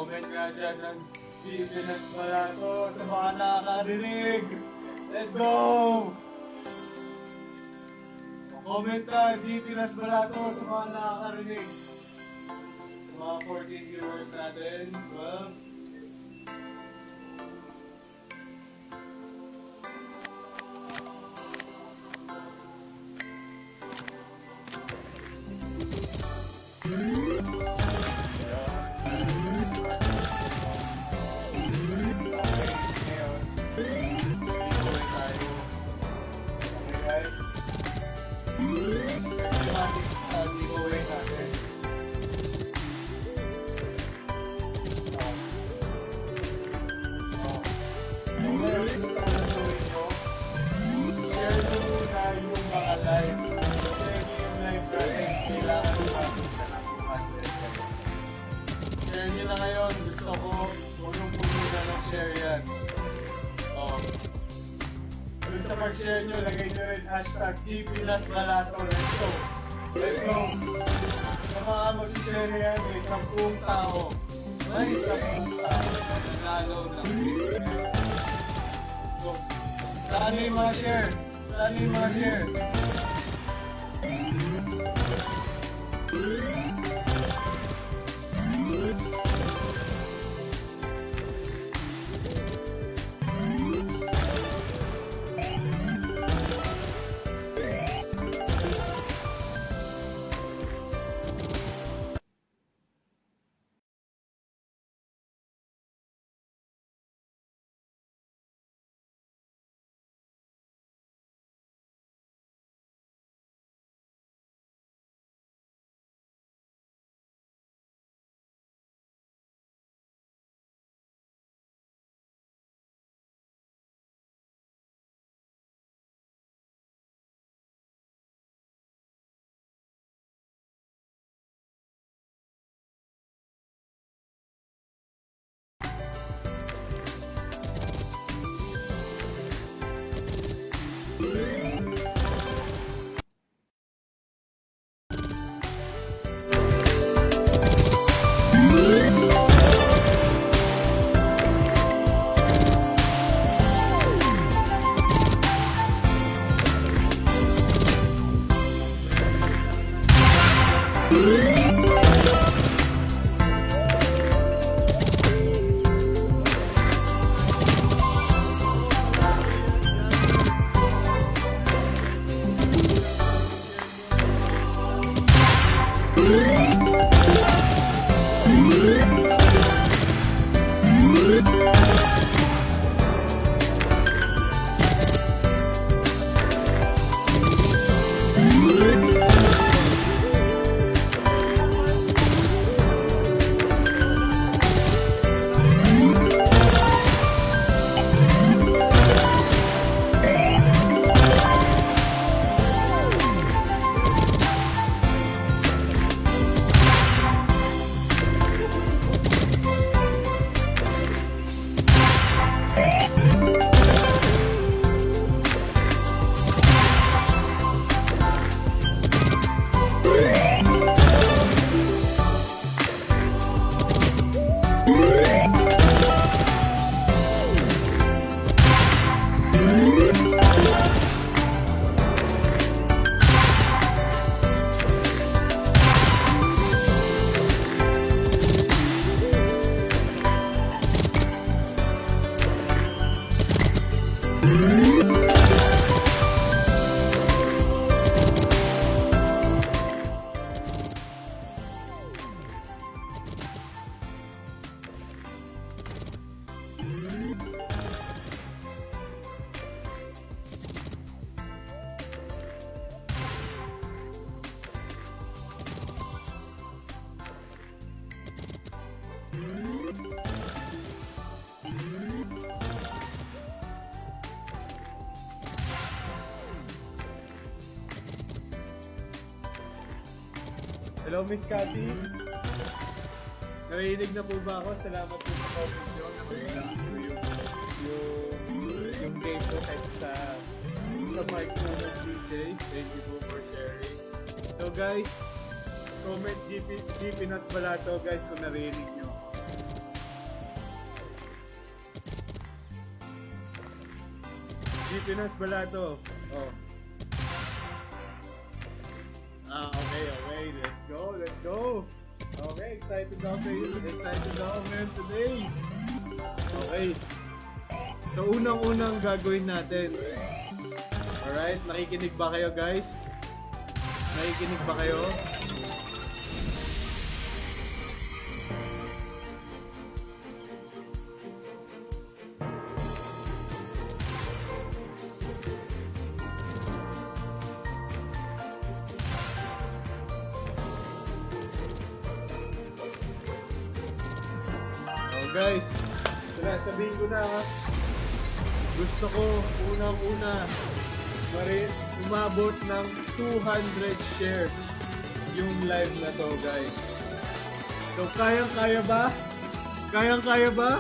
Comment nga dyan ng GPNS Balato sa mga nakakarinig. Let's go! Comment ka, GPNS Balato sa mga nakakarinig. Sa mga 14 viewers natin. 12. Share nyo na ngayon. Gusto ko punong-puno na mag-share yan. Dun sa mag-share nyo, lagay nyo rin hashtag GPNasBalato. Let's go! Let's go! Sa mga mag-share yan, may 10 tao. May 10 tao na nanalo ng GPNS. So, saan yung mga share? Saan yung mga share? Hello, Miss Cathy. Narinig na po ba ako? Salamat po sa comment nyo na mag-relax ko yung game ko kahit sa mic po ng DJ. Thank you po for sharing. So guys, comment GPNasBalato guys kung narinig nyo. Pinas Balato. Oh. Okay. Let's go. Okay, excited ako sa iyo. Excited ako ngayon today. Okay. So, unang-unang gagawin natin. Alright, nakikinig ba kayo guys? Nakikinig ba kayo? Guys, sabihin ko na ha. Gusto ko unang-una umabot ng 200 shares yung live na to guys. So kayang-kaya ba? Kayang-kaya ba?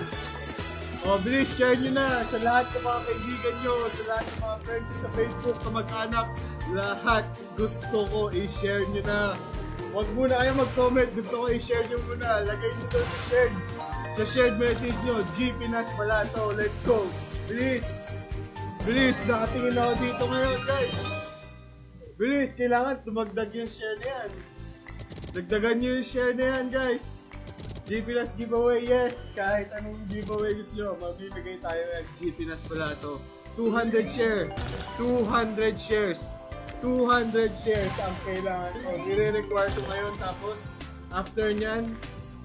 O bilis, share nyo na sa lahat ng mga kaibigan nyo, sa lahat ng mga friends sa Facebook, kamag-anak, lahat gusto ko i-share nyo na. Huwag muna kayo mag-comment, gusto ko i-share nyo muna. Lagay nyo doon sa shared message nyo, G Pinas Balato, let's go. Bilis, nakatingin ako dito ngayon guys. Bilis, kailangan tumagdag yung share na yan. Dagdagan nyo yung share na yan guys. G Pinas giveaway, yes. Kahit anong giveaway gusto nyo, mabibigay tayo ng G Pinas Balato. 200 share, 200 shares. 200 shares ang kailangan ko. I-require ko ngayon, tapos after nyan,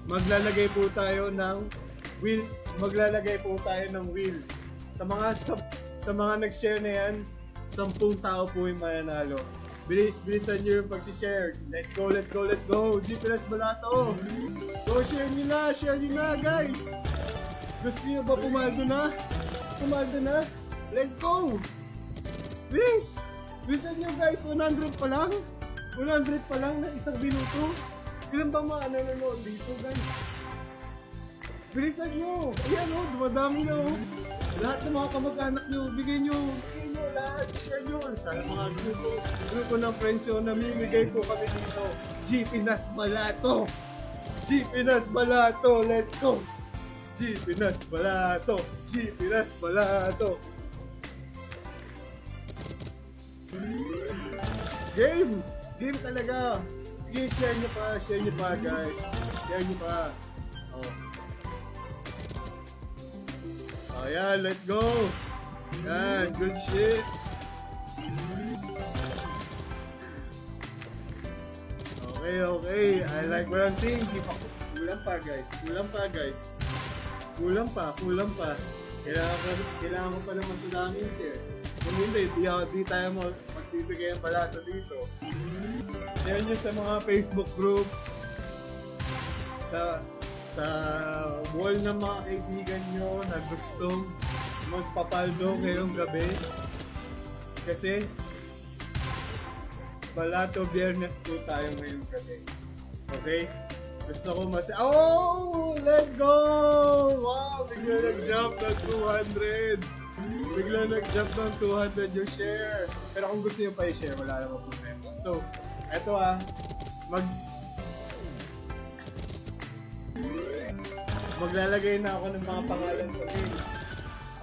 maglalagay po tayo ng wheel. Sa mga nag-share na yan, 10 tao po yung mananalo. Bilisan nyo yung pag-share. Let's go. G Pinas Balato. Go, share nyo na guys. Gusto nyo ba pumaldo na? Let's go. Bilisan nyo guys, 100 pa lang na isang minuto. Ilan ba mga nanonood dito guys? Bilisan nyo! Ayan o, dumadami na o. Lahat ng mga kamag-anak nyo, bigay nyo lahat, share nyo. Sana mga grupo ng friends nyo, namimigay po kami dito. G Pinas Balato! Let's go! G Pinas Balato! Game talaga! Sige, share nyo pa guys. Share nyo pa. Oh yeah, let's go. Yan, good shit. Okay. I like what I'm seeing. Kulang pa guys. Kulang pa. Kailangan ko pa ng mas daming share. Kung hindi, di tayo magbibigay ang balato dito. Share nyo sa mga Facebook group, sa wall ng mga kaibigan nyo na gustong magpapaldo ngayong gabi. Kasi Balato Biyernes po tayo ngayong gabi. Okay? Gusto ko let's go! Wow! Bigla nag-jump ng 200 yung share. Pero kung gusto nyo pa i-share, wala namang problema. So, eto maglalagay na ako ng mga pangalan sa mail.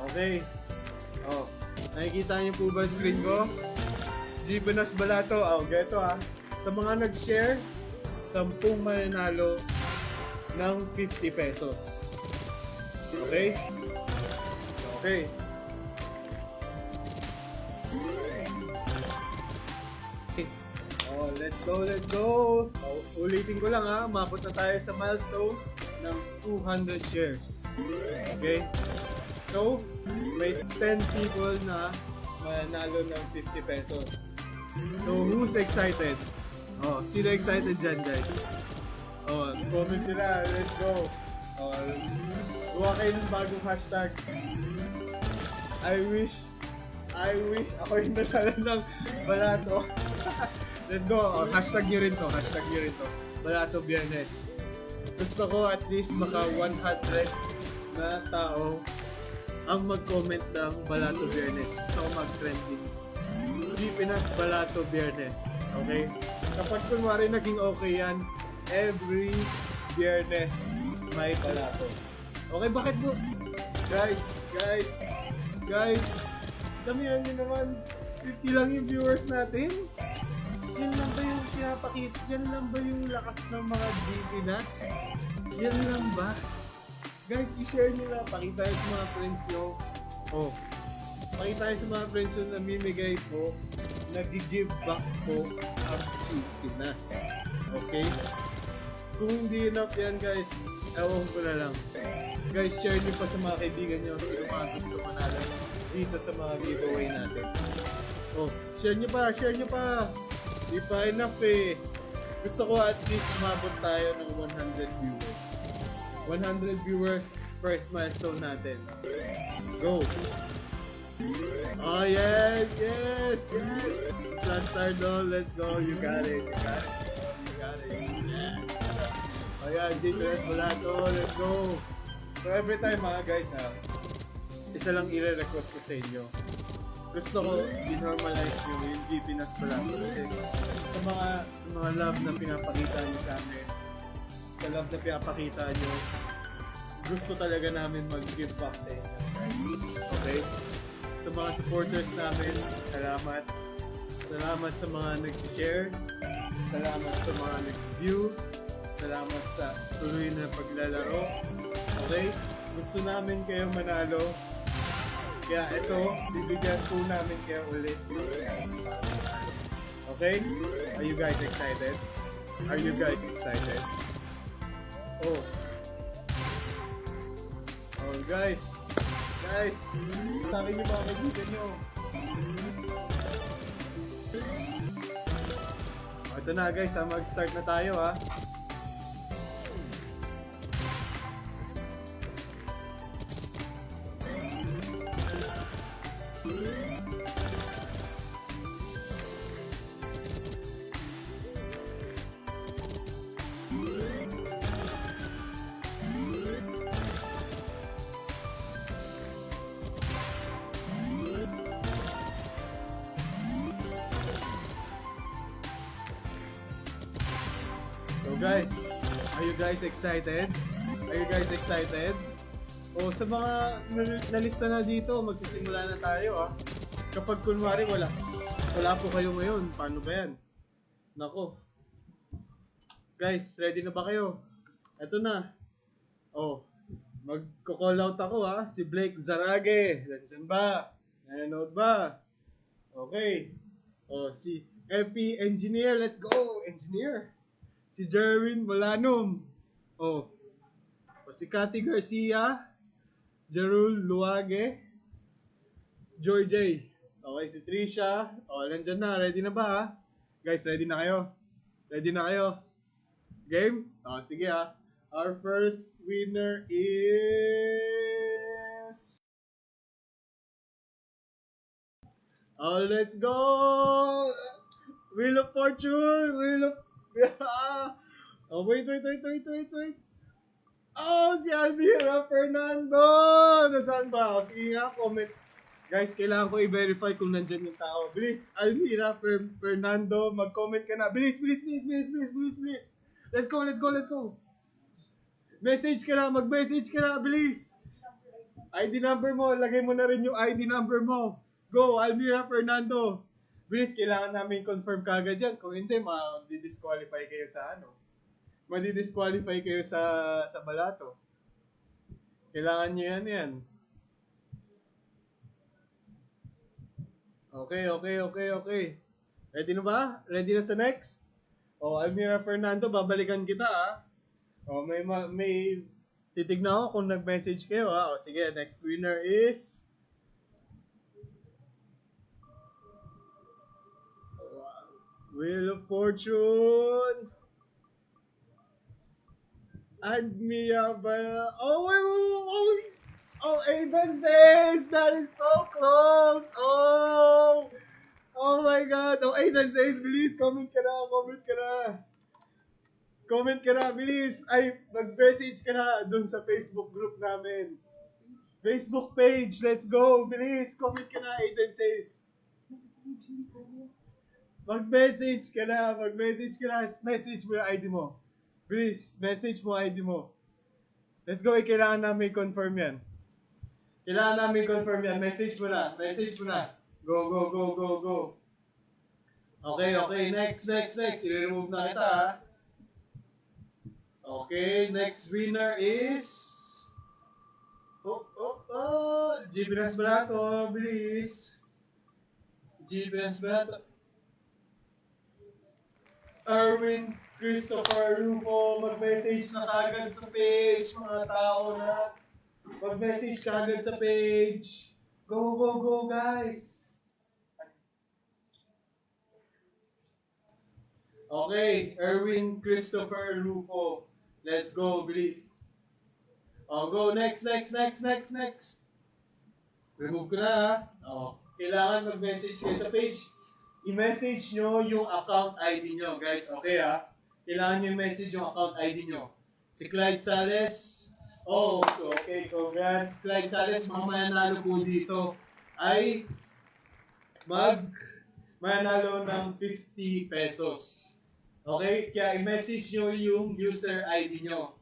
Okay. Nakikita niyo po ba screen ko? G Pinas Balato. Geto sa mga nag-share, 10 mananalo ng 50 pesos. Okay? Let's go. Ulitin ko lang umabot na tayo sa milestone ng 200 shares. Okay? So, may 10 people na manalo ng 50 pesos. So, who's excited? Sino excited dyan, guys? Comment nila. Let's go. Gawa kayo ng bagong hashtag. I wish ako yung nanalo ng Balato. Let's go. Hashtag nyo rin to. Balato Biyernes. Gusto ko at least maka 100 na tao ang mag-comment ng Balato Biyernes. Gusto ko mag-trending. G Pinas Balato Biyernes. Okay? Kapag kunwari naging okay yan, every Biyernes may Balato. Okay, bakit mo? Guys, Damihan nyo naman. 50 lang yung viewers natin. Yan lang ba yung pinapakita? Yan lang ba yung lakas ng mga Gipinas? Yan lang ba? Guys, i-share nyo lang. Pakita nyo sa mga friends nyo. Oh. Pakita nyo sa mga friends nyo na namimigay po. Nag-give back po ang Gipinas. Okay? Kung hindi enough yan guys, ewan ko na lang. Guys, share nyo pa sa mga kaibigan nyo sino mga gusto manalo dito sa mga giveaway natin. Oh, share nyo pa, share nyo pa. Di pa enough eh. Gusto ko at least umabot tayo ng 100 viewers. 100 viewers, first milestone natin. Go! Oh yes, yes, yes! Plus star doll, let's go. You got it, you got it. You got it. Yeah. Oh yeah, Gipinas Balato, let's go. So every time mga guys ha, isa lang i-request ko sa inyo. Gusto ko i-normalize nyo yung Gipinas Balato kasi sa mga love na pinapakita nyo sa amin, sa love na pinapakita nyo, gusto talaga namin mag-give back sa inyo. Okay? Sa mga supporters namin, salamat. Salamat sa mga nag-share. Salamat sa mga nag-view. Salamat sa tuloy na paglalaro. Okay? Gusto namin kayo manalo. Kaya ito, bibigyan po namin kayo ulit. Okay? Are you guys excited? Are you guys excited? Oh. Oh guys. Guys, sa akin yung mga kaibigan nyo. Ito na guys, mag-start na tayo ha. So guys, are you guys excited? Are you guys excited? O sa mga nalista na dito, magsisimula na tayo ah. Kapag kunwari wala po kayo ngayon, paano ba yan? Nako. Guys, ready na ba kayo? Eto na. Oh, magko-call out ako ah. Si Blake Zarage. Nandiyan ba? Nanonood ba? Okay. Oh, si FP Engineer. Let's go, Engineer. Si Jerwin Malanum. Oh. O si Cathy Garcia. Jerul Luage. Joy J. Okay, si Trisha. O, nandyan na. Ready na ba ha? Guys, ready na kayo? Ready na kayo? Game? O, sige ha. Our first winner is... Oh, let's go! Wheel of Fortune! Wheel of... Oh, wait. Oh, si Alvira Fernando! Nasaan ba? Sige nga, comment. Guys, kailangan ko i-verify kung nandyan yung tao. Bilis, Alvira Fernando, mag-comment ka na. Bilis. Let's go. Message ka na, mag-message ka na, bilis. ID number mo, lagay mo na rin yung ID number mo. Go, Alvira Fernando. Bilis, kailangan namin confirm kagad yan. Kung hindi, ma-disqualify kayo sa ano. Ma-disqualify kayo sa balato. Kailangan nyo yan. Okay. Ready na ba? Ready na sa next? O, Alvira Fernando, babalikan kita ah. O, may titignan ako kung nag-message kayo ah. O, sige, next winner is... Wheel of Fortune. And Mia ba? Oh, Aidan says that is so close. Oh my God. Oh, Aidan says, bilis, comment ka na, bilis. Ay, mag-message ka na dun sa Facebook group namin. Facebook page, let's go. Bilis, comment ka na, Aidan says. Mag-message ka na. Message mo yung ID mo. Please, message mo ID mo. Let's go, kailangan namin confirm yan. Message mo na. Go, go, go, go, go. Okay, okay. Next. I-remove na kita, ha? Okay, next winner is... Gipinas Balato, bilis. Gipinas Balato. Erwin Christopher Rufo, mag-message na kagad sa page, mga tao na. Mag-message kagad sa page. Go, go, go, guys. Okay, Erwin Christopher Rufo. Let's go, bilis. Go, next. Remove ko na, ha? Kailangan mag-message kayo sa page. I-message nyo yung account ID nyo, guys. Okay, ha? Kailangan nyo i-message yung account ID nyo. Si Clyde Sales. Okay, congrats. Clyde Sales, mamaya nalo po dito ay manalo ng 50 pesos. Okay? Kaya i-message nyo yung user ID nyo.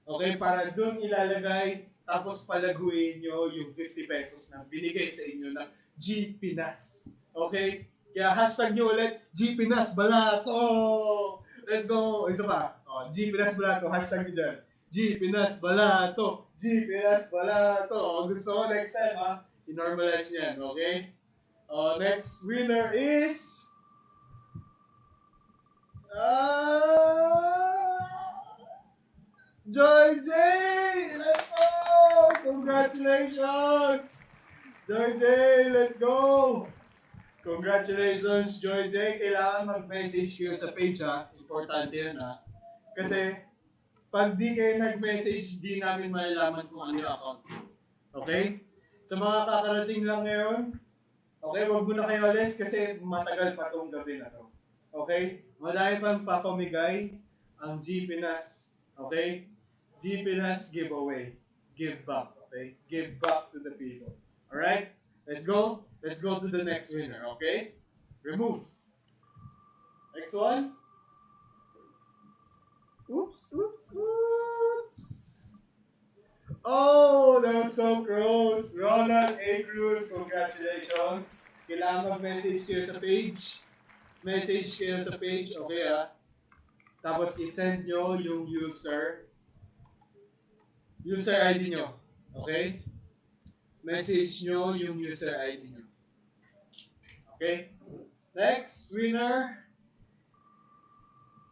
Okay? Para dun ilalagay, tapos palaguin nyo yung 50 pesos na binigay sa inyo ng G Pinas. Okay? Kaya hashtag nyo ulit, G Pinas Balato! Let's go! Isa pa. G Pinas Balato. Hashtag nyo dyan. G Pinas Balato! G Pinas Balato! Gusto ko next time, ha? I-normalize yan. Okay? Next winner is... Joy J! Let's go! Congratulations! Joy J, let's go! Congratulations, Joy J. Kailangan mag-message kayo sa page, ha? Importante yun, ha? Kasi, pag di kayo nag-message, di namin malalaman kung ano yung account. Okay? Sa mga kakarating lang ngayon, okay, wag mo na kayo alis kasi matagal pa tong gabi na to. Okay? Madami pang papamigay ang G Pinas. Okay? G Pinas giveaway. Give back. Okay? Give back to the people. Alright? Let's go. Let's go to the next winner. Okay? Remove. Next one. Oops. Oh, that was so close. Ronald A. Cruz, congratulations. Kailangan mag-message kayo sa page. Message kayo sa page, okay, ha? Tapos i-send nyo yung user ID nyo. Okay? Message nyo yung user ID nyo. Okay? Next winner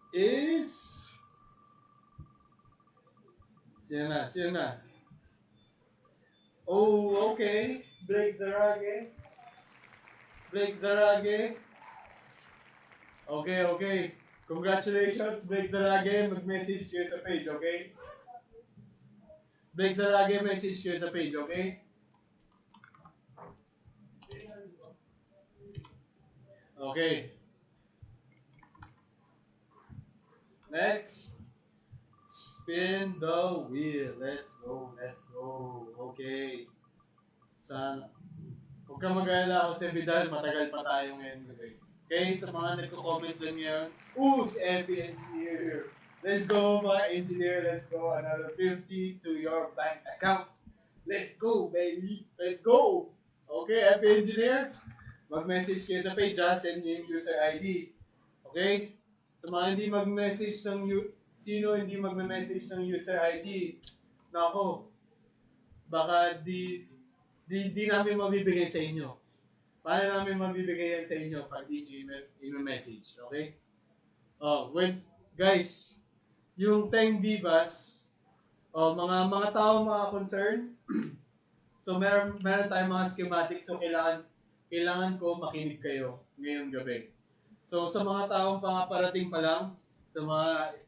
is... Sino na? Oh, okay. Blake Zarage. Okay. Congratulations, Blake Zarage. Mag-message kayo sa page, okay? Blake Zarage, message kayo sa page, okay? Okay. Next. Spin the wheel. Let's go. Okay. Huwag kang mag-alala ako sa Vidal, matagal pa tayo ngayon. Okay, sa mga nagko-comment dyan ngayon, si FB Engineer. Let's go, mga engineer. Let's go. Another 50 to your bank account. Let's go, baby. Let's go. Okay, FB Engineer. Mag-message kayo sa page, ha? Send nyo yung user ID. Okay? Sa mga hindi mag-message sino hindi mag-message ng user ID, nako, baka di namin mabibigay sa inyo. Paano namin mabibigay yan sa inyo pag di nyo i-message, okay? Guys, yung 10 Vivas, mga tao, mga concern, so meron tayong mga schematics, so kailangan ko makinig kayo ngayong gabi. So sa mga taong parating pa lang, sa mga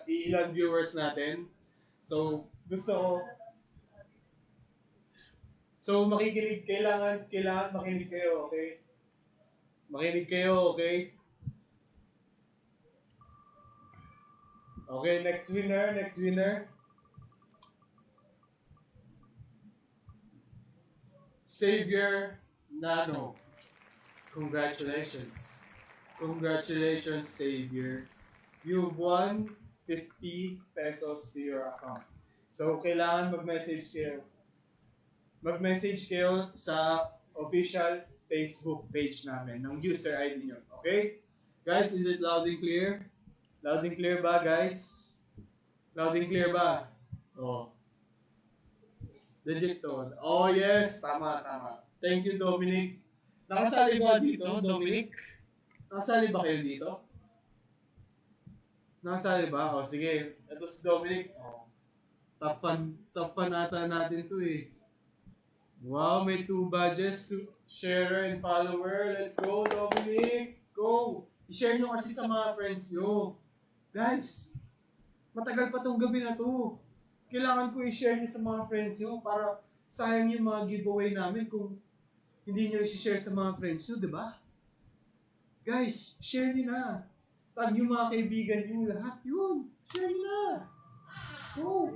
ilang viewers natin, so makikinig, kailangan makinig kayo, okay? Makinig kayo, okay? Okay, next winner. Xavier Nano. Congratulations, Xavier. You've won 50 pesos to your account. So, kailangan mag-message kayo sa official Facebook page namin, ng user ID nyo. Okay? Guys, is it loud and clear? Loud and clear ba, guys? Loud and clear ba? Oh. Legit to. Oh, yes. Tama, tama. Thank you, Dominic. Nakasali ba dito, Dominic? Nakasali ba kayo dito? Nakasali ba? O, sige. Ito si Dominic. Oh. Top fan ata natin to eh. Wow, may 2 badges. Sharer and follower. Let's go, Dominic. Go. I-share nyo kasi sa mga friends nyo. Guys, matagal pa tong gabi na to. Kailangan ko i-share nyo sa mga friends nyo para sayang yung mga giveaway namin kung hindi nyo i-share sa mga friends nyo, di ba? Guys, share nyo na. Tag yung mga kaibigan nyo, lahat yun. Share nyo na. Go.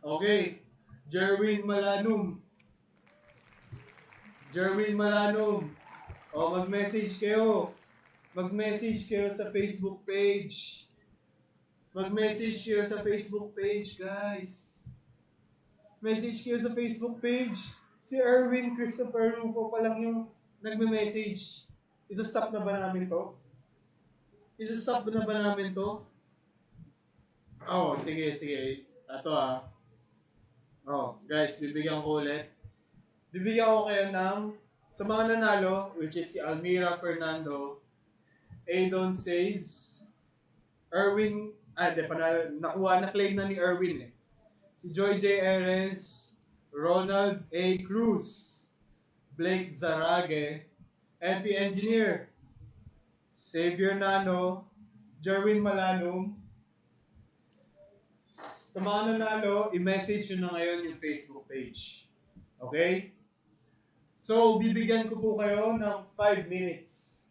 Okay. Jerwin Malanum. Jerwin Malanum. O, mag-message kayo. Mag-message kayo sa Facebook page. Mag-message kayo sa Facebook page, guys. Message kayo sa Facebook page. Si Erwin Christopher Rufo pa lang yung nagme-message. Isa-stop na ba namin to? Isa-stop na ba namin to? Oh, sige, sige. Ito Oh, guys, bibigyan ko ulit. Bibigyan ko kayo ng sa mga nanalo, which is si Almira Fernando, Adon Says, Erwin, panalo, nakuha na claim na ni Erwin eh. Si Joy J. Erez, Ronald A. Cruz, Blake Zarage, NP Engineer, Xavier Nano, Jerwin Malanum. Sa mga nanalo, i-message nyo na ngayon yung Facebook page. Okay? So, bibigyan ko po kayo ng 5 minutes.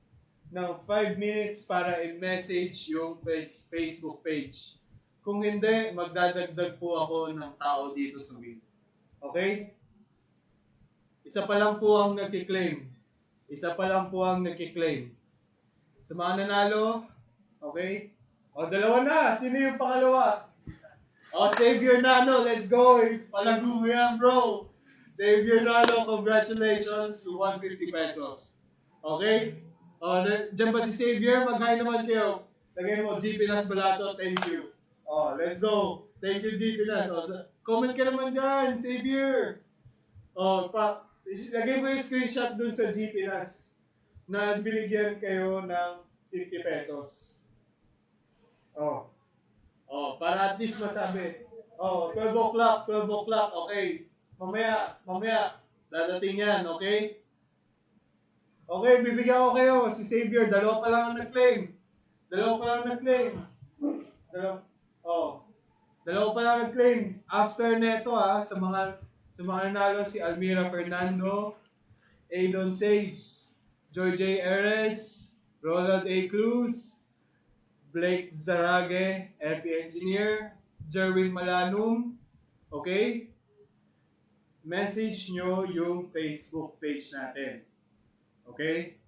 Ng 5 minutes para i-message yung Facebook page. Kung hindi, magdadagdag po ako ng tao dito sa win. Okay? Isa pa lang po ang nagkiklaim. Isa pa lang po ang nagkiklaim. Sa mga nanalo, okay? O, dalawa na. Sino yung pangalawa? O, Xavier Nano, let's go. Palago mo yan, bro. Xavier Nano, congratulations. 150 pesos. Okay? O, dyan ba si Xavier? Mag-hi naman kayo. Lagay mo, G. Pinas Balato, thank you. O, let's go. Thank you, G. Pinas. O, comment ka naman dyan, Xavier. O, lagay mo yung screenshot dun sa G. Pinas na binigyan kayo ng 50 pesos. O. Oh, para at least masabi. Oh, 12 o'clock, okay. Mamaya, dadating yan, okay? Okay, bibigyan ko kayo. Si Xavier, dalawa pa lang ang nag-claim. Dalawa pa lang nag-claim. After neto sa mga nanalo si Almira Fernando, Adon Says, Joy J. Erez, Ronald A. Cruz, Blake Zarage, FP Engineer, Jerwin Malanum, okay? Message nyo yung Facebook page natin. Okay?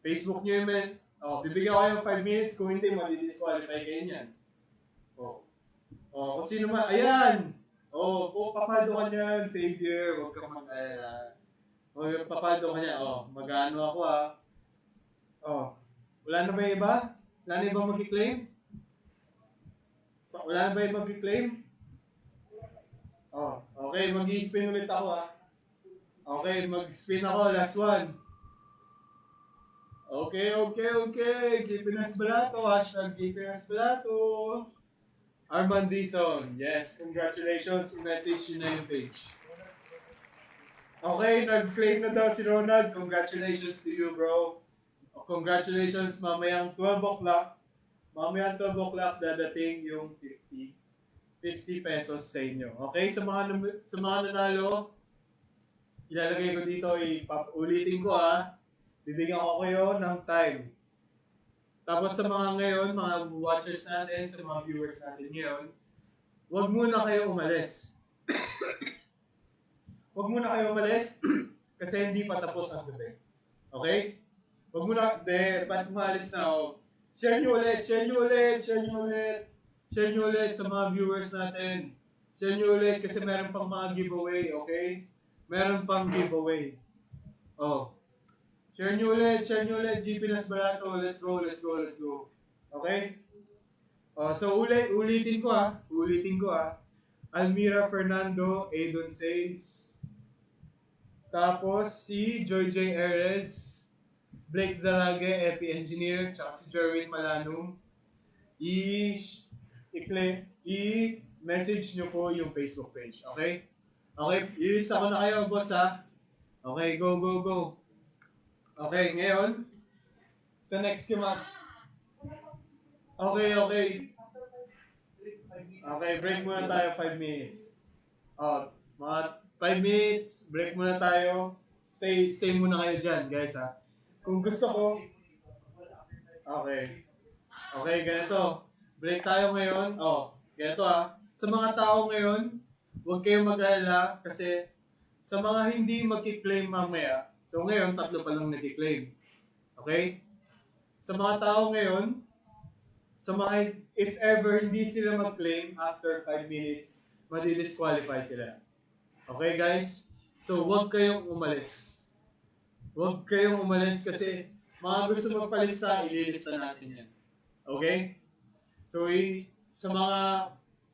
Facebook nyo yung bibigyan ko kayo ng 5 minutes, kung hindi, madi-disqualify kayo niyan. Kung sino man, ayan! Papaldo ka niyan, Xavier, huwag ka mag-alala. Papaldo ka niyan, mag-ano ako wala na ba iba? Wala na ibang mag-claim? Wala na ba ibang mag-claim? Okay, mag-i-spin ulit ako Okay, mag-spin ako, last one. Okay. Gipinas Balato, hashtag Gipinas Balato. Armand Dizon, yes, congratulations, i-message yun na yung page. Okay, nag-claim na daw si Ronald, congratulations to you, bro. Congratulations, mamayang 12 o'clock. Mamayang 12 o'clock dadating yung 50 pesos sa inyo. Okay, sa mga nanalo, ilalagay ko dito, ulitin ko bibigyan ko kayo ng time. Tapos sa mga ngayon, mga watchers natin, sa mga viewers natin ngayon, huwag muna kayo umalis. Huwag muna kayo umalis kasi hindi pa tapos ang gabi. Okay? Huwag muna, ba't umalis na ako? Share nyo ulit sa mga viewers natin. Share nyo ulit kasi meron pang mga giveaway, okay? Meron pang giveaway. Oh. Share nyo ulit, GP Nas Barato. Let's go, let's go, let's go. Okay? Oh, so ulitin ko ah. Almira Fernando, Aidon Says. Tapos si Joy J. Erez, Blake Zarage, Epi Engineer, tsaka si Jerwin Malanum. I-message nyo po yung Facebook page, okay? Okay, ilista ko na kayo, boss ha. Okay, go, go, go. Okay, ngayon, sa next kumat. Okay, okay. Okay, break muna tayo 5 minutes. Mga 5 minutes, break muna tayo. Stay muna kayo dyan, guys ha. Kung gusto ko, okay. Okay, ganito. Break tayo ngayon. Ganito ha. Sa mga tao ngayon, huwag kayong mag-alala kasi sa mga hindi magki-claim mamaya, so ngayon, 3 pa lang nagki-claim. Okay? Sa mga tao ngayon, sa mga, if ever hindi sila mag-claim after 5 minutes, madi-disqualify sila. Okay guys? So huwag kayong umalis. Huwag kayong umalis kasi mga gusto magpalista, ililista natin yan. Okay? So sa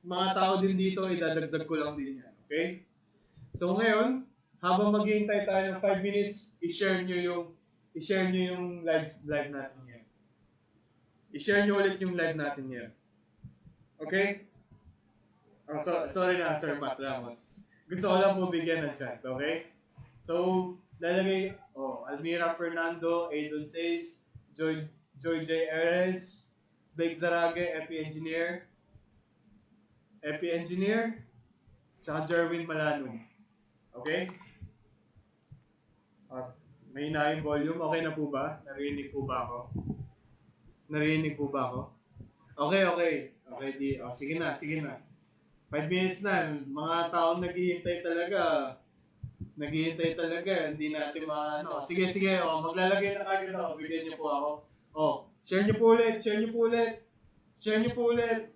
mga tao din dito, idadagdag ko lang din yan. Okay? So ngayon, habang maghihintay tayo ng 5 minutes, i-share nyo yung live natin ngayon. I-share nyo ulit yung live natin ngayon. Okay? Sorry na, Sir Matt Ramos. Gusto ko lang po bigyan ng chance, okay? So, lalagay, Almira Fernando, Aidon Says, Joy J. Erez, Blake Zarage, Epi Engineer, tsaka Jerwin Malanum. Okay? May na yung volume. Okay na po ba? Narinig po ba ako? Okay. Sige na. 5 minutes na. Mga taong naghihintay talaga. Hindi natin maano. Sige. Maglalagay na kagad ako. Bigyan niyo po ako. Share niyo po ulit.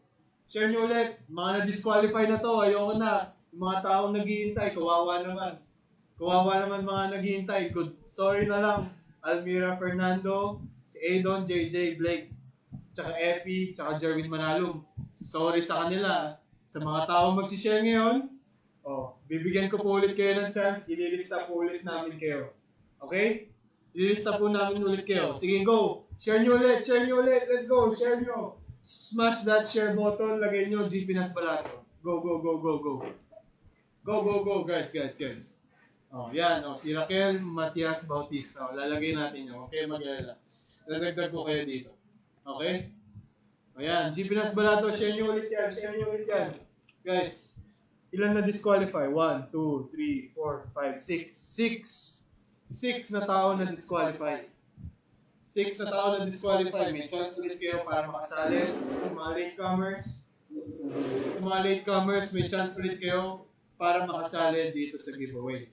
Mga na-disqualify na to. Ayoko na. Yung mga taong naghihintay. Kawawa naman mga naghihintay. Good. Sorry na lang. Almira Fernando, si Aidon, JJ, Blake, tsaka Epi, tsaka Jerwin Manalum. Sorry sa kanila. Sa mga taong magsishare ngayon, bibigyan ko po ulit kayo ng chance. Ililista po ulit namin kayo. Okay? Ililista po namin ulit kayo. Sige, go. Share nyo ulit. Let's go. Share nyo. Smash that share button. Lagay nyo GP Nas Barato. Go. Go, guys. Yan. Si Raquel Matias Bautista. Lalagay natin yun. Okay, mag-alala. Lalagdag ko kayo dito. Okay? Ayan. GP Nas Barato. Share nyo ulit yan. Guys, ilan na disqualify? 1, 2, 3, 4, 5, 6 na tao na disqualify. 6 na tao na disqualify. May chance ulit kayo para makasali. Sa mga latecomers, may chance ulit kayo para makasali dito sa giveaway.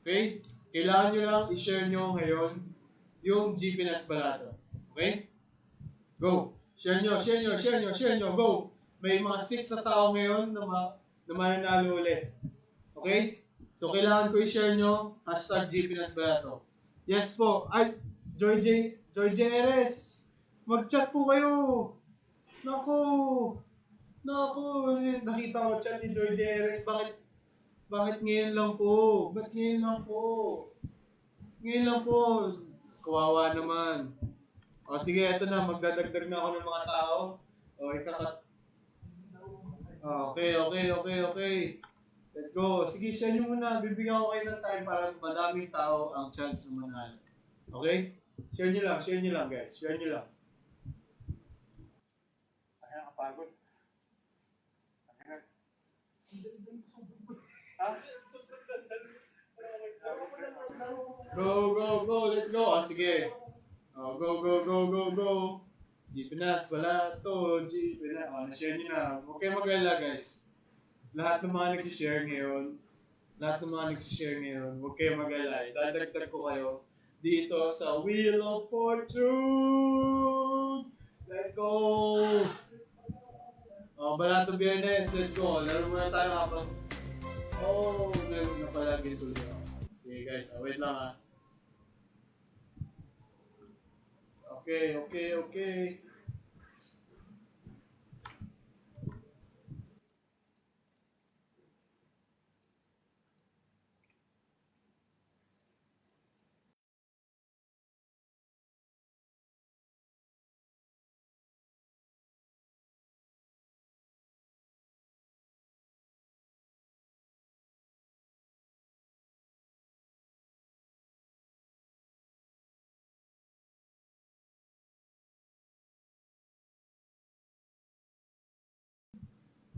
Okay? Kailangan nyo lang i-share nyo ngayon yung GP Nas Barato. Okay? Go! Share nyo. Go! May mga 6 na tao ngayon na mananalo ulit. Okay? So, kailangan ko i-share nyo, #GP Nas Barato. Yes po. Ay, Joy J. Erez. Mag-chat po kayo. Naku. Nakita ko chat ni Joy J. Erez. Bakit ngayon lang po? Ngayon lang po. Kawawa naman. Sige, eto na. Magdadagdag na ako ng mga tao. Okay. Let's go. Sige, share nyo muna. Bibigyan ko kayo ng time para madaming tao ang chance na manalo. Okay? Share nyo lang guys. Share nyo lang. Ay, nakapagod. Go. Let's go. Sige. Go. GP Nas Barato. Share nyo na. Okay, mag-alala guys. Lahat ng mga nagsishare ngayon, huwag kayo mag-alala. Dadagdag ko kayo dito sa Wheel of Fortune! Let's go! Balato Biyernes, let's go. Laro muna tayo habang... Oh, meron na pala tuloy ako. Sige guys, wait lang ha. Okay.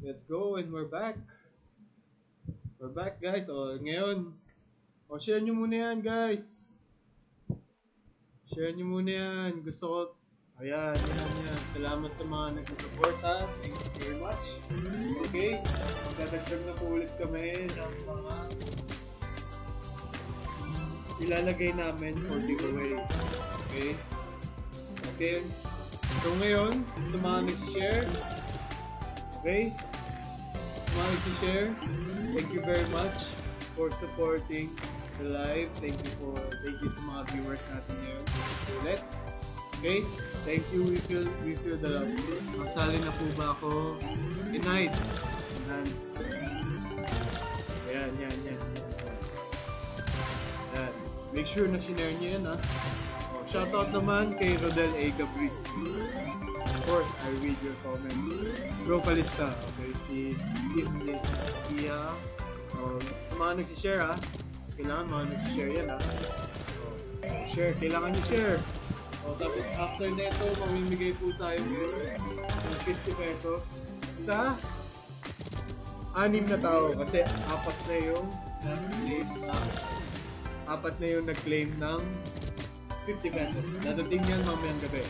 Let's go and we're back. We're back guys. O ngayon, share nyo muna yan guys. Share nyo muna yan. Gusto ko, ayan. Salamat sa mga nagsusupport ha. Thank you very much. Okay, magdadagdag na po ulit kami ng mga ilalagay namin for giveaway. Okay. So ngayon, sa mga nag-share, okay? Sa mga nag-share, thank you very much for supporting the live. Thank you sa mga viewers natin ngayon. Ulit. Okay? Thank you. We feel the love. Masali na po ba ako? Tonight. Enhance. Ayan. Make sure na sinare nyo yan ha. Shoutout naman kay Rodel A. Gabriski. Of course, I read your comments. Bro Palista. Okay, si Kim Leskia. Sa mga nagsishare ha. Kailangan mga nagsishare yan ha. Share. Kailangan nyo share. Tapos after neto, mamimigay po tayo ng 50 pesos sa 6 na tao. Kasi apat na yung nag-claim ng 50 pesos. Dadating yan mamayang gabi.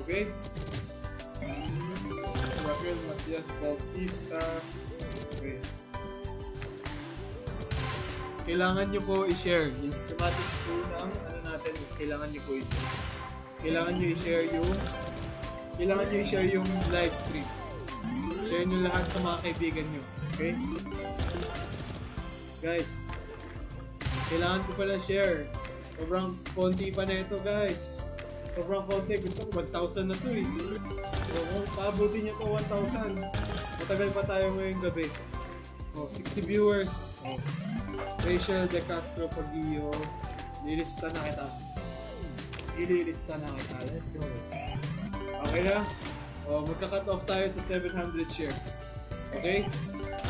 Okay? So, Rafael Matias Bautista. Okay. Kailangan nyo po i-share. Yung schematics po ng natin is kailangan nyo po i-share. Kailangan nyo i-share yung live stream. Share nyo lahat sa mga kaibigan nyo. Okay? Guys, kailangan ko pala share. Sobrang konti pa na ito guys. Sobrang konti. Gusto ko 1,000 na to eh. So, paabutin nyo to 1,000. Matagal pa tayo ngayong gabi. 60 viewers. Rachel De Castro Pagillo. Ililista na kita. Let's go. Okay na? Magka-cut off tayo sa 700 shares. Okay?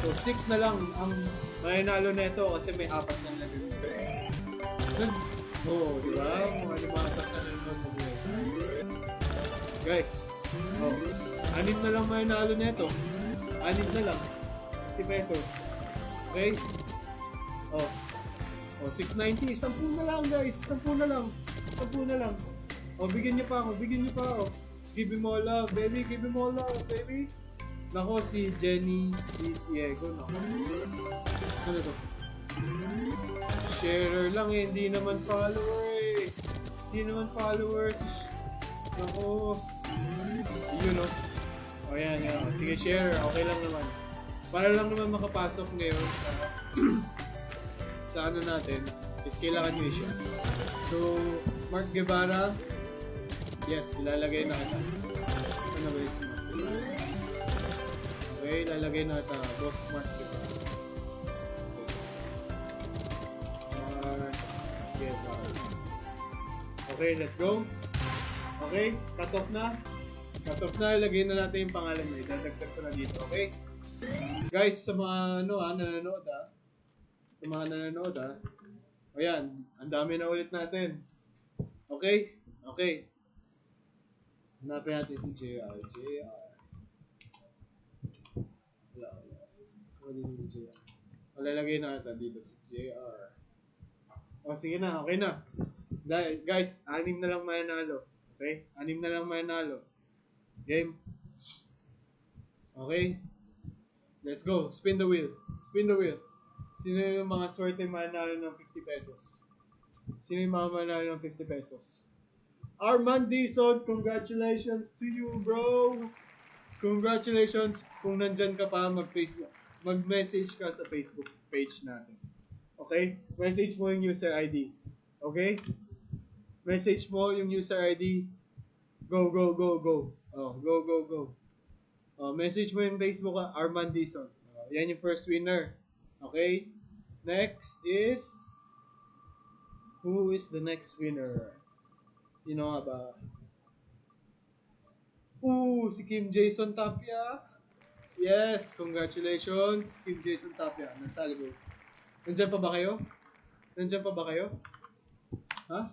So 6 na lang ang mananalo nito kasi may 4 na lagay. Diba? Mga lumakas na nanonood mo. Guys, 6 na lang mananalo nito. 6 na lang. 50 pesos. Okay? 690. 10 na lang guys. 10 na lang. Bigyan niyo pa ako. Give me more love, baby. Nako, si Jenny, si Ego. Nako. Ano to? Sharer lang eh. Hindi naman follower. Nako. Yun o. Yan. Sige, share. Okay lang naman. Para lang naman makapasok ngayon sa ano natin is kailangan nyo i-share. So, Mark Guevara, yes, ilalagay na kita. Saan na ba yung Mark Guevara? Okay, ilalagay na kita. Boss Mark Guevara. Mark Guevara. Okay, let's go. Okay, cut off na. Ilagay na natin yung pangalan niya. Idadagdag ko na dito, okay? Guys, sa mga nanonood ayan, ang dami na ulit natin. Okay? Hanapin natin si JR. Wala. Saan dito si JR? Malalagay na natin dito si JR. Sige na, okay na. Guys, 6 na lang mananalo. Okay? 6 na lang mananalo. Game. Okay? Let's go. Spin the wheel. Sino yung mga swerte mananalo ng 50 pesos? Armand Dizon, congratulations to you, bro! Congratulations kung nandyan ka pa mag-Facebook. Mag-message ka sa Facebook page natin. Okay? Message mo yung user ID. Okay? Message mo yung user ID. Go, go, go, go. Oh, go, go, go. Oh, message mo yung Facebook Arman Dizon. Oh, yan yung first winner. Okay? Next is... Who is the next winner? Sino nga ba? Si Kim Jason Tapia. Yes, congratulations, Kim Jason Tapia. Nasali mo. Nandyan pa ba kayo? Nandyan pa ba kayo? Ha?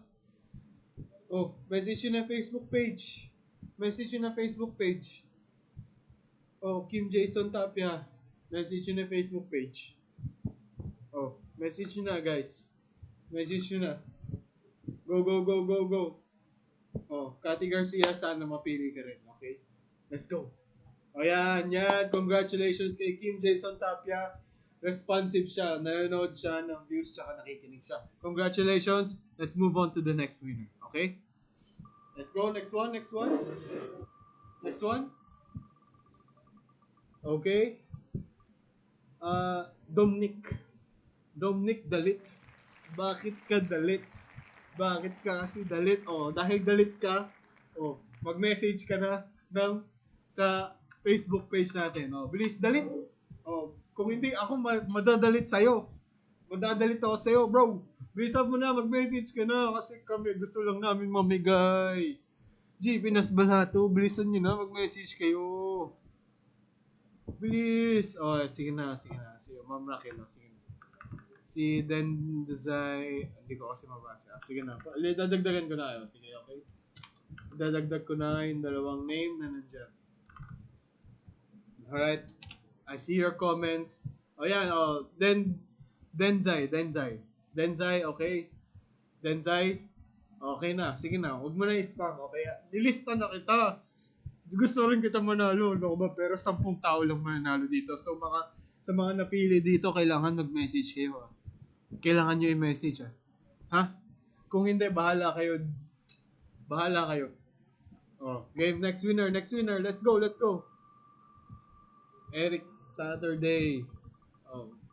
Oh, message yun na Facebook page. Message yun na Facebook page. Oh, Kim Jason Tapia. Message yun na Facebook page. Oh, message yun na guys. Message yun na. Go, go, go, go, go. Oh, Cathy Garcia, sana mapili ka rin. Okay? Let's go. O yan. Congratulations kay Kim Jason Tapia. Responsive siya. Nanonood siya ng views tsaka nakikinig siya. Congratulations. Let's move on to the next winner. Okay? Let's go. Next one. Next one. Okay. Dominic Dalit. Bakit ka dalit? Bakit ka kasi dalit? Dahil dalit ka, mag-message ka na sa Facebook page natin. Bilis, dalit. Kung hindi ako madadalit sa'yo. Madadalit ako sa'yo, bro. Bilisan mo na, mag-message ka na kasi kami gusto lang namin mamigay. Pinas Balato, bilisan nyo na, mag-message kayo. Bilis. Sige na. Sige, Ma'am Raquel, sige na. Si Denzai, hindi ko kasi mabasa. Sige na. Dadagdagan ko na kayo. Sige, okay? Dadagdag ko na yung dalawang name na nandyan. Alright. I see your comments. Yan. Denzai, okay? Denzai, okay na. Sige na. Huwag mo na i-spam, okay? Nilista na kita. Gusto rin kita manalo, no ba? Pero 10 tao lang manalo dito. So, sa mga napili dito, kailangan mag-message kayo. Kailangan nyo i-message, ha? Kung hindi, bahala kayo. Game, next winner. Let's go. Eric Saturday.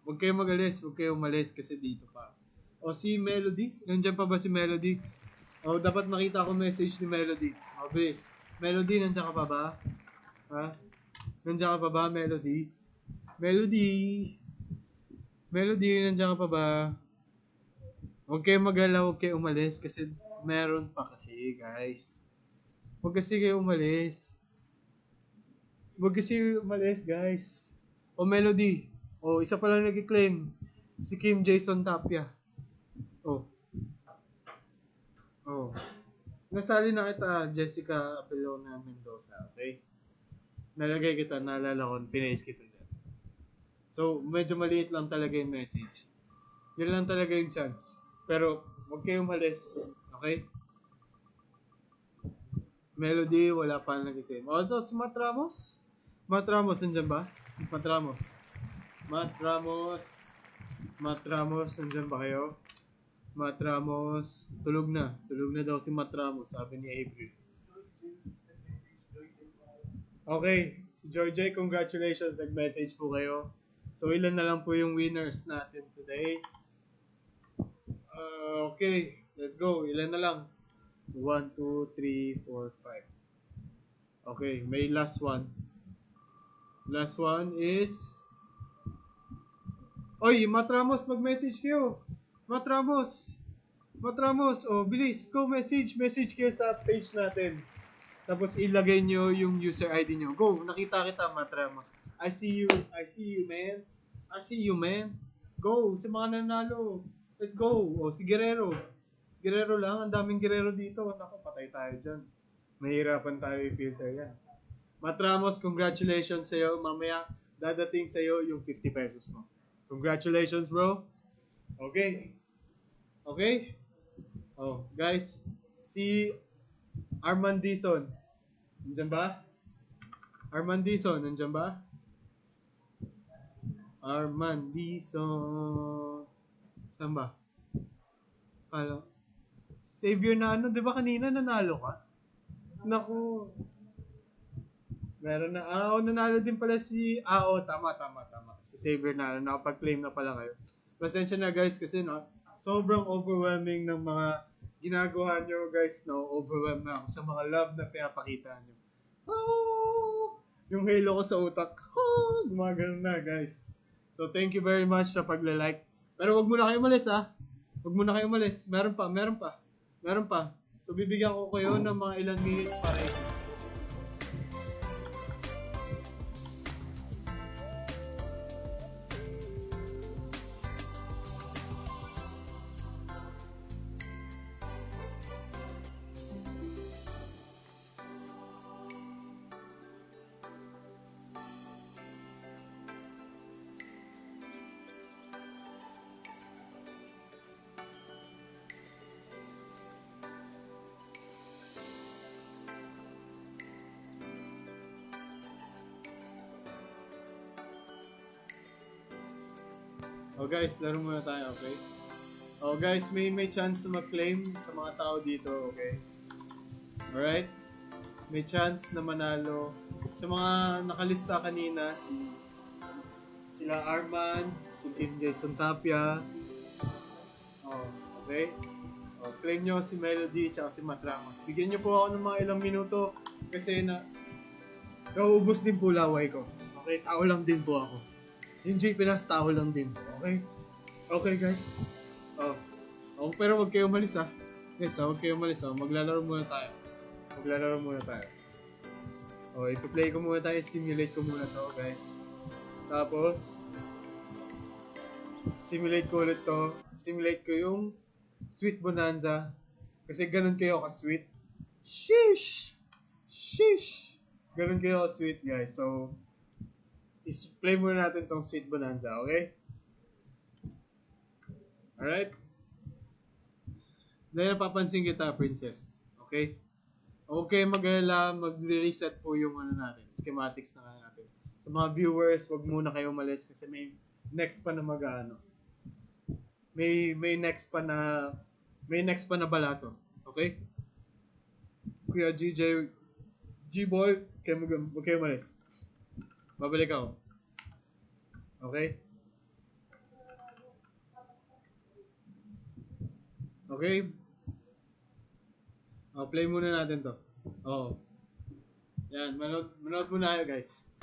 Huwag kayo mag-alis, huwag kayo umalis kasi dito pa. Si Melody. Nandiyan pa ba si Melody? Dapat makita ko message ni Melody. Bilis. Melody, nandiyan ka pa ba? Ha? Nandiyan ka pa ba, Melody? Melody, nandiyan ka pa ba? Huwag kayo mag-alala, huwag kayo umalis kasi meron pa kasi, guys. Huwag kasi kayo umalis. Guys. Melody. Isa pa lang nag-claim. Si Kim Jason Tapia. Nasali na kita, Jessica Apelona Mendoza, okay? Nalagay kita, naalala ko, pinace kita dyan. So, medyo maliit lang talaga yung message. Yun lang talaga yung chance. Pero, huwag kayong malis, okay? Melody, wala pa nag-claim. Ito, si Matt Ramos, nandyan ba? Matt Ramos, nandyan ba kayo? Matt Ramos, tulog na daw si Matt Ramos, sabi ni April. Okay, si Joy J, congratulations, nag-message po kayo. So, ilan na lang po yung winners natin today. Okay, let's go. Ilan na lang? So, 1, 2, 3, 4, 5. Okay, may last one. Last one is... Matt Ramos, mag-message kayo. Matt Ramos, bilis, go message kayo sa page natin. Tapos ilagay nyo yung user ID nyo. Go, nakita kita, Matt Ramos. I see you, man. Go, sa mga nanalo. Let's go. Si Guerrero lang, ang daming Guerrero dito. Naku, patay tayo dyan. Mahirapan tayo i-filter yan. Matt Ramos, congratulations sa'yo. Mamaya, dadating sa'yo yung 50 pesos mo. Congratulations, bro. Okay, guys, si Arman Dizon, nandiyan ba? Arman Dizon, saan ba? Savior na di ba kanina nanalo ka? Naku, Meron na. Nanalo din pala si... tama. Si Xavier na. Nakapag-claim na pala kayo. Pasensya na guys kasi no, sobrang overwhelming ng mga ginagawa nyo guys. No? Overwhelmed na ako sa mga love na pinapakita nyo. Yung halo ko sa utak. Gumagano na guys. So thank you very much sa pagla-like. Pero wag muna kayo umalis Wag muna kayo umalis. Meron pa. So bibigyan ko kayo ng mga ilang minutes para guys, laro muna tayo, okay? Guys, may chance na mag-claim sa mga tao dito, okay? Alright? May chance na manalo. Sa mga nakalista kanina, sila Arman, si Kim Jason Tapia. Okay? Claim nyo si Melody at si Matt Ramos. Bigyan nyo po ako ng mga ilang minuto kasi nauubos din po laway ko. Okay? Tao lang din po ako. Yung J Pinas, tao lang din po. Okay? Okay, guys. Pero wag kayo umalis Guys, wag kayo umalis Maglalaro muna tayo. Ipi-play ko muna tayo. Simulate ko muna to, guys. Tapos, simulate ko ulit to. Simulate ko yung Sweet Bonanza. Kasi ganun kayo ka-sweet. Sheesh! Ganun kayo ka-sweet, guys. So, play muna natin tong Sweet Bonanza, okay? Alright? Dahil napapansin kita, princess. Okay? Okay, mag-alala, mag-reset po yung natin, schematics na natin. Sa mga viewers, wag muna kayo umalis kasi may next pa na may next pa na balato. Okay? Kuya G-Boy, wag kayo umalis. Babalik ako. Okay? Okay? Play muna natin to. Yan, manood muna kayo guys.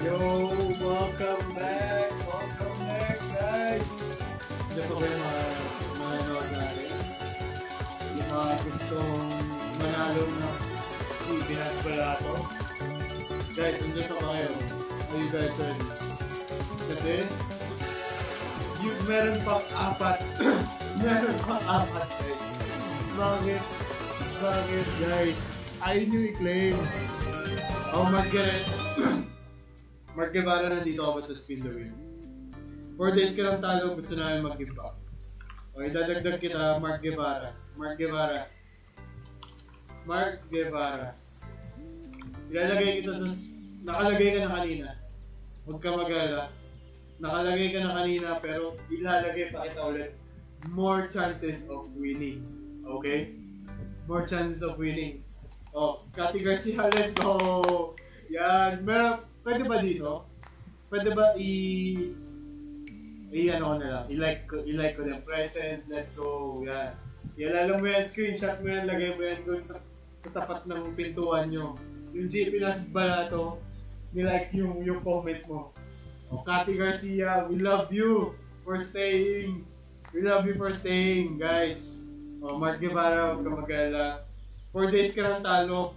Yo, welcome back! Welcome back, guys! Ito po kayo mga nanonood natin. Yung mga gustong manalo na Pinas Balato. Guys, nandito pa kayo. Are you guys ready? Kasi, meron pang apat. Meron pang apat, guys. Bakit? Bakit, guys? Ayaw nyo i-claim. Oh, Mark Guevara, nandito ako sa Spin the Wheel. 4 days ka lang talo, gusto namin mag-give back. Okay, dadagdag kita, Mark Guevara. Mark Guevara. Mark Guevara. Ilalagay kita sa... Nakalagay ka na kanina. Huwag ka mag-alala. Nakalagay ka na kanina, pero ilalagay pa kita ulit. More chances of winning. Okay? More chances of winning. Oh, Cathy Garcia, let's go! Yan. Meron, pwede ba dito? Pwede ba ano ko na lang, i-like ko na present, let's go, yan. Ialala mo yan, screenshot mo yan, lagay mo yan doon sa tapat ng pintuan nyo. Yung J. Pinas Balato, nilike yung comment mo. O, Cathy Garcia, we love you for staying. We love you for staying, guys. O, Mark Guevara, huwag ka mag-alala. 4 days ka lang talo.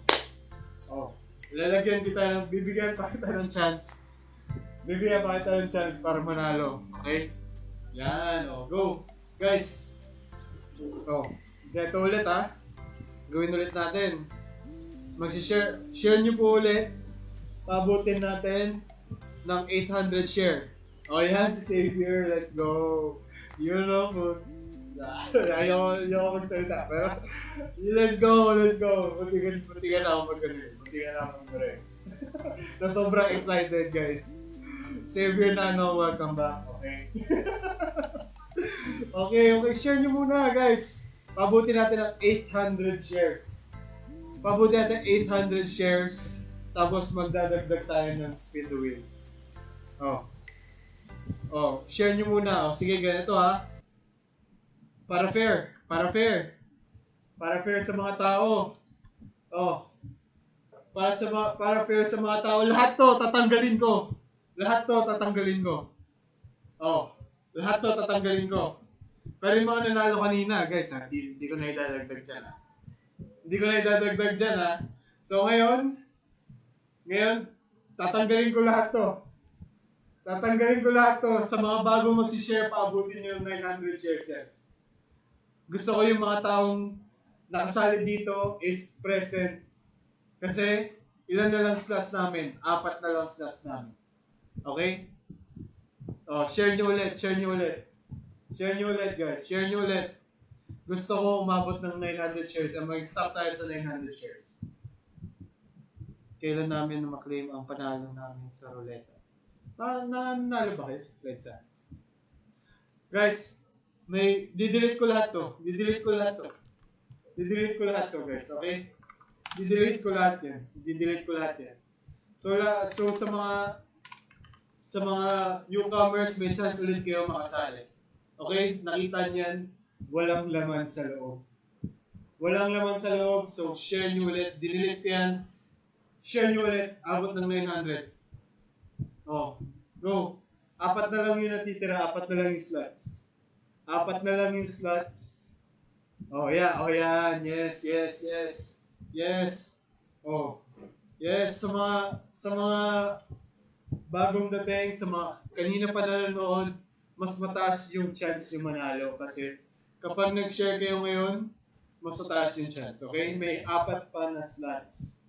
O, lalagyan kita bibigyan pa kita ng chance. Bibigyan pa kita ng chance para manalo. Okay? Yan, o, go. Guys. O, dito ulit ha. Gawin ulit natin. Share nyo po ulit. Pabutin natin ng 800 share. O, yan si Xavier. Let's go. You know po. Ayaw magsalita. Pero, let's go. Puntigan ako mag-ganun. Na sobrang excited, guys. Xavier Nano, welcome back. Okay. Okay. Share nyo muna, guys. Pabuti natin ng 800 shares. Pabuti natin 800 shares. Tapos magdadagdag tayo ng Spin the Wheel. Share nyo muna. Sige, ganito ha. Para fair sa mga tao. Para fair sa mga tao. Lahat to tatanggalin ko. Lahat to tatanggalin ko. Pero yung mga nanalo kanina, guys, hindi ko na idadagdag dyan, ha. So, ngayon, tatanggalin ko lahat to. Sa mga bagong magsishare, paabutin nyo yung 900 shares yan. Gusto ko yung mga taong nakasali dito is present. Kasi, ilan na lang slots namin? 4 na lang slots namin. Okay? Share nyo ulit, guys. Share nyo ulit. Gusto ko umabot ng 900 shares. Mag-stop tayo sa 900 shares. Kailan namin maklaim ang panalo namin sa ruleta? Nanalo ba kayo? Let's dance. Guys, didelete ko lahat to, guys. Okay? Didelete ko lahat yan. So sa mga newcomers, may chance ulit kayo makasali. Okay? Nakita niyan, walang laman sa loob. So share nyo ulit. Dinelete ko yan. Share nyo ulit. Abot ng 900. Go. 4 na lang yung natitira. 4 na lang yung slots. Yan. Yes. Yes. Sa mga bagong dating, sa mga kanina pa nanonood, mas mataas yung chance yung manalo. Kasi kapag nag-share kayo ngayon, mas mataas yung chance. Okay? May 4 pa na slots.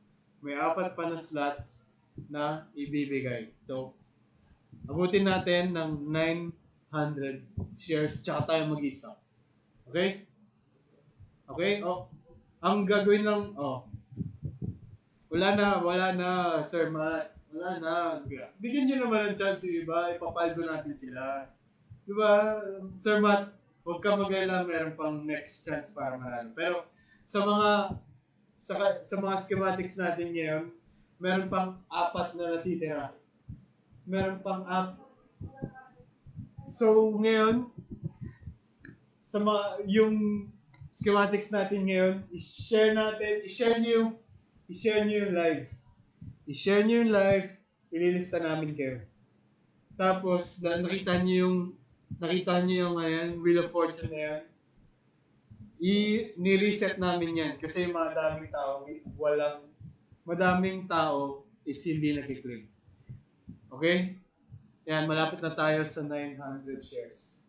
Na ibibigay. So, abutin natin ng 900 shares tsaka tayo mag-isa. Okay? Ang gagawin lang, wala na, Sir Matt. Wala na. Bigyan nyo naman ng chance yung iba, ipapaldo natin sila. Diba, Sir Matt, huwag ka mag-alala, meron pang next chance para manalo. Pero sa mga schematics natin ngayon, meron pang 4 na natitira. So ngayon, yung schematics natin ngayon, i-share nyo yung live. ililista namin kayo. Tapos, nakita niyo yung ayan, Wheel of Fortune na yan. Ni-reset namin yan kasi madaming tao is hindi nag-claim. Okay? Yan, malapit na tayo sa 900 shares.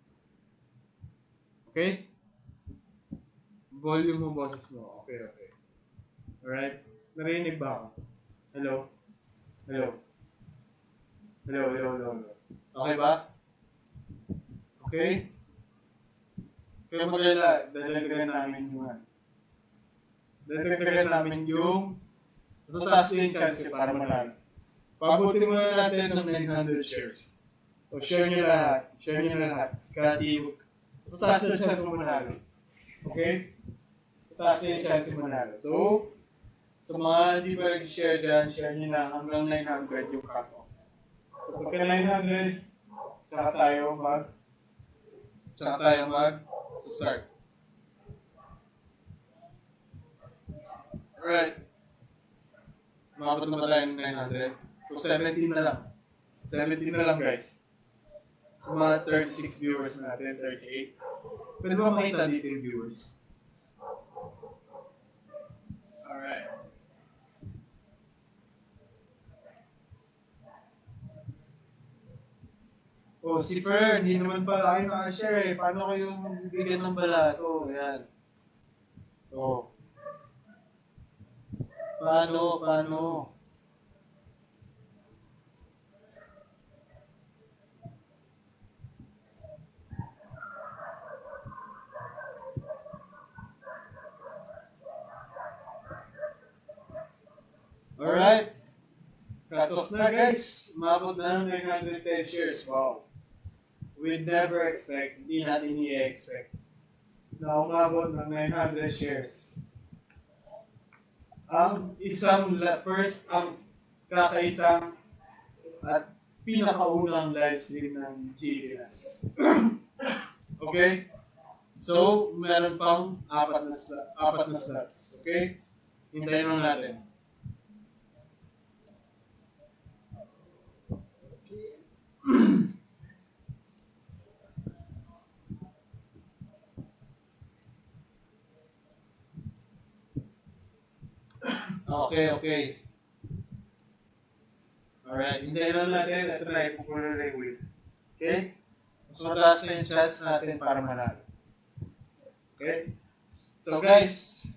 Okay? Volume mo, boses mo. Okay. Alright? Narinig ba ako? Hello? Okay ba? Okay? Kaya magalala, dadagdagan namin yung so taas yung chance para manalo. Pabuti muna natin ng 900 shares. So share nyo lahat. Kati, so taas yung chance mo manalo. Okay? So taas yung chance mo manalo. So, sa mga hindi pa nag-share dyan, share nyo na hanggang 900 yung cut-off. So pagka 900, tsaka tayo mag-start. Alright. Mabot naman tayo ng 900. So 17 na lang. 17 na lang guys. Sa mga 36 viewers natin, 38. Pwede ba makita dito yung viewers? Alright. Oh, si Fer, hindi naman pala kayo naka-share eh. Paano ko yung bigyan ng balato? Ayan. Oh. Paano? Alright. Cut off na guys. Umabot na ng 910 shares. Wow. We'd never expect, hindi natin i-expect na umabot ng 900 shares. Ang kakaisang at pinakaunang live stream ng GBS. Okay? So, meron pang apat na slots. Okay? Hintayin lang natin. Okay. Alright, hintayin lang natin. Ito na, ipupulo na yung wheel. Okay? Mas mataas na yung chance natin para manalo. Okay? So guys,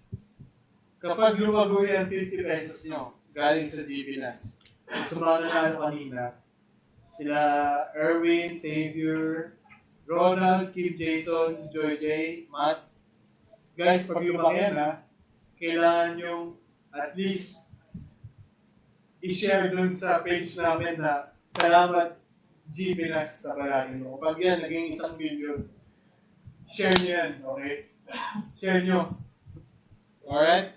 kapag lumago yung 50 pesos nyo, galing sa GBNAS, sa mga nanalo kanina, sila Erwin, Xavier, Ronald, Kim Jason, Joy J, Matt. Guys, pag lumaki yan kailangan yung at least i-share dun sa page namin na salamat GBNAS sa palagi mo. Kapag yan, naging 1 million, share nyo yan, okay? Share nyo. Alright?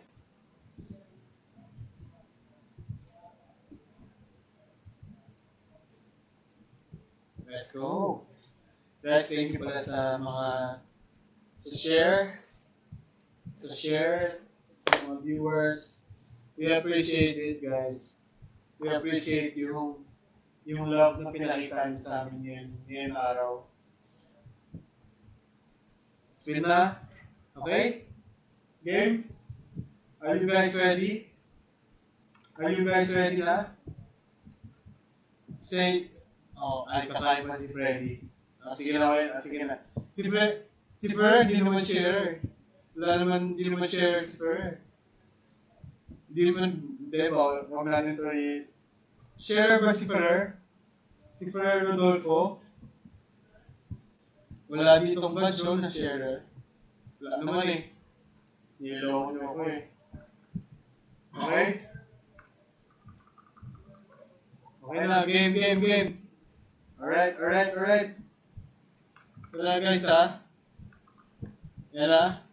Let's go. Guys, thank you pala sa mga sa mga viewers. We appreciate it, guys. We appreciate yung love na pinakita niyo sa amin ngayon araw. Spin na? Okay? Game? Are you guys ready? Na? Say, ay kakain pa si Freddy. Sige na. Si Fer, hindi naman share. Hindi naman share si Fer. Hindi ba? Huwag natin ito share ba si Fer? Si Fer Rodolfo? Wala ditong badge na share. Wala naman eh. Niloko niyo ako eh. Okay? Okay na, game. Alright. Ito na guys Yan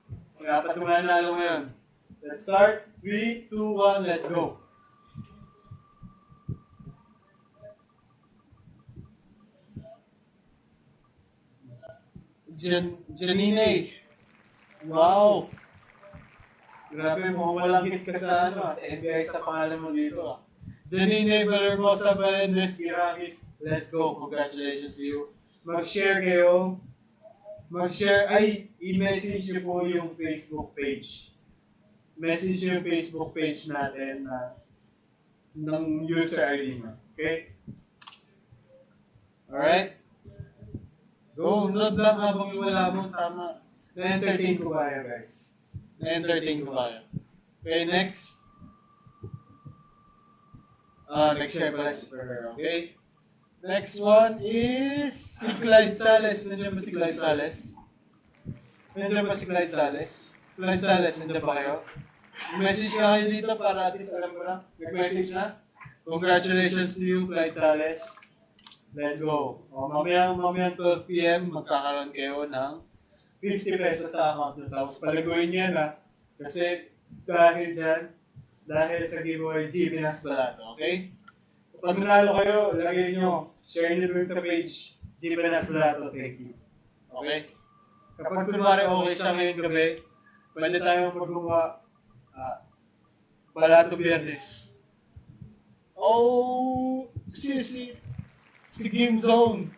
dapat tumanalo ngayon. Let's start. 3, 2, 1, let's go. Janine. Wow. Grabe, mukhang walang hit ka sa sa NBI sa pangalan mo dito Janine Valormosa Valendes Irakis. Let's go. Congratulations to you. Mag-share kayo. Mag-share. Ay, i-message nyo po yung Facebook page. Message nyo yung Facebook page natin na ng user ID mo. Okay? Alright? Go. Note lang habang wala mo. Tama. Na-entertain ko kayo, guys. Na-entertain ko kayo. Okay, next. Nag-share pala si Ferrer, okay? Next one is si Clyde Sales. Nandiyan ba si Clyde Sales? Nandiyan ba si Clyde Sales? Clyde Sales, nandiyan ba kayo? Message ka kayo dito para at least alam mo na. Nag-message na. Congratulations to you, Clyde Sales. Let's go. O, mamaya 12 p.m. magkakaroon kayo ng 50 pesos sa account nyo. Tapos palaguin nyo yan, ha? Kasi dahil dyan, dahil sa giveaway GB Nas Balato, okay? Pag nanalo kayo, lagay nyo, share nyo dun sa page GB Nas Balato, thank you. Okay? Kapag kunwari okay siya ngayong gabi, pwede tayong magawa Balato Biyernes. Oh, si Game Zone.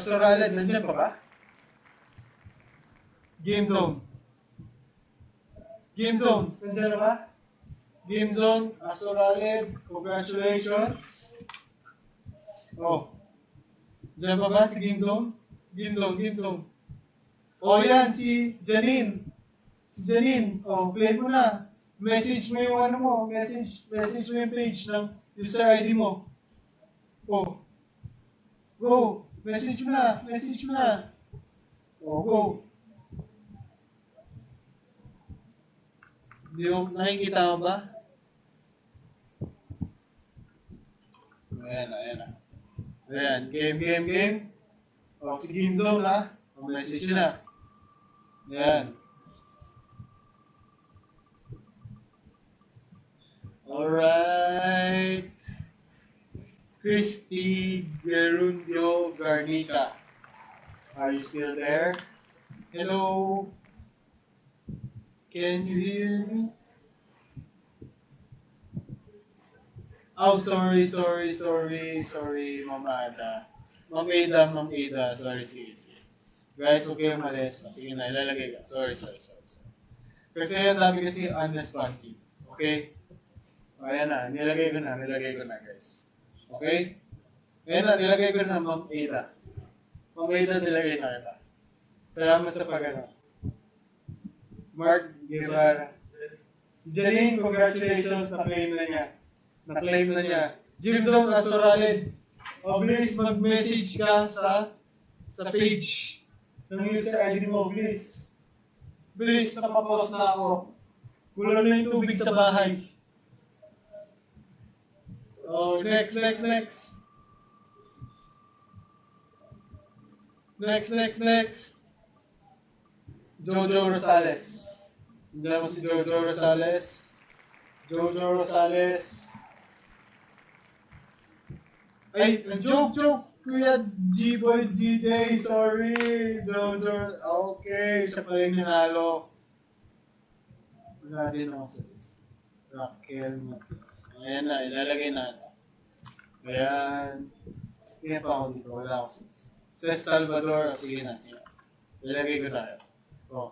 Soraled, nandyan pa ba? Game Zone. Game Zone, nandyan na ba? Game Zone, Asoraled, congratulations. Oh. Diyan pa ba si Game Zone? Game Zone. Oh, yan, si Janine. Si Janine, oh, play mo na. Message mo yung ano mo, message mo yung page ng user ID mo. Oh. Go. Message mo na. Oh, go. Nakikita mo ba? Ayan. Game. O, si Game Zone, ha? O, message na. Ayan. Alright. Christy Gerundio Garnica. Are you still there? Hello? Can you hear me? Oh, sorry, Ma'am Ada. Ma'am Ada, sorry. Guys, okay yung malis. Sige na, ilalagay ka. Sorry. Kasi ang dami kasi unresponsive. Okay? Ayan na, nilagay ko na, guys. Okay? Ayan na, nilagay ko na, Ma'am Ada. Ma'am Ada, nilagay na kita. Salamat sa pag-ano. Mark Guevara. Si Janine, congratulations, na-claim na niya. Jim Zone Asoraled. O, please, mag-message ka sa page ng user ID mo, please. Please, napapost na ako. Kulang na yung tubig sa bahay. Oh, next. Jojo Rosales. Diyan mo si Jojo Rosales. Ay, joke. Kuya G-Boy DJ, sorry. Jojo, okay. Siya pala yung nanalo. Wala din ako sa list. Raquel Matias. Ayan na, ilalagay na. Ayan. Kaya pa ako dito, wala ako sa list. Ces Salvador, sige na. Ilalagay ko na. Oh.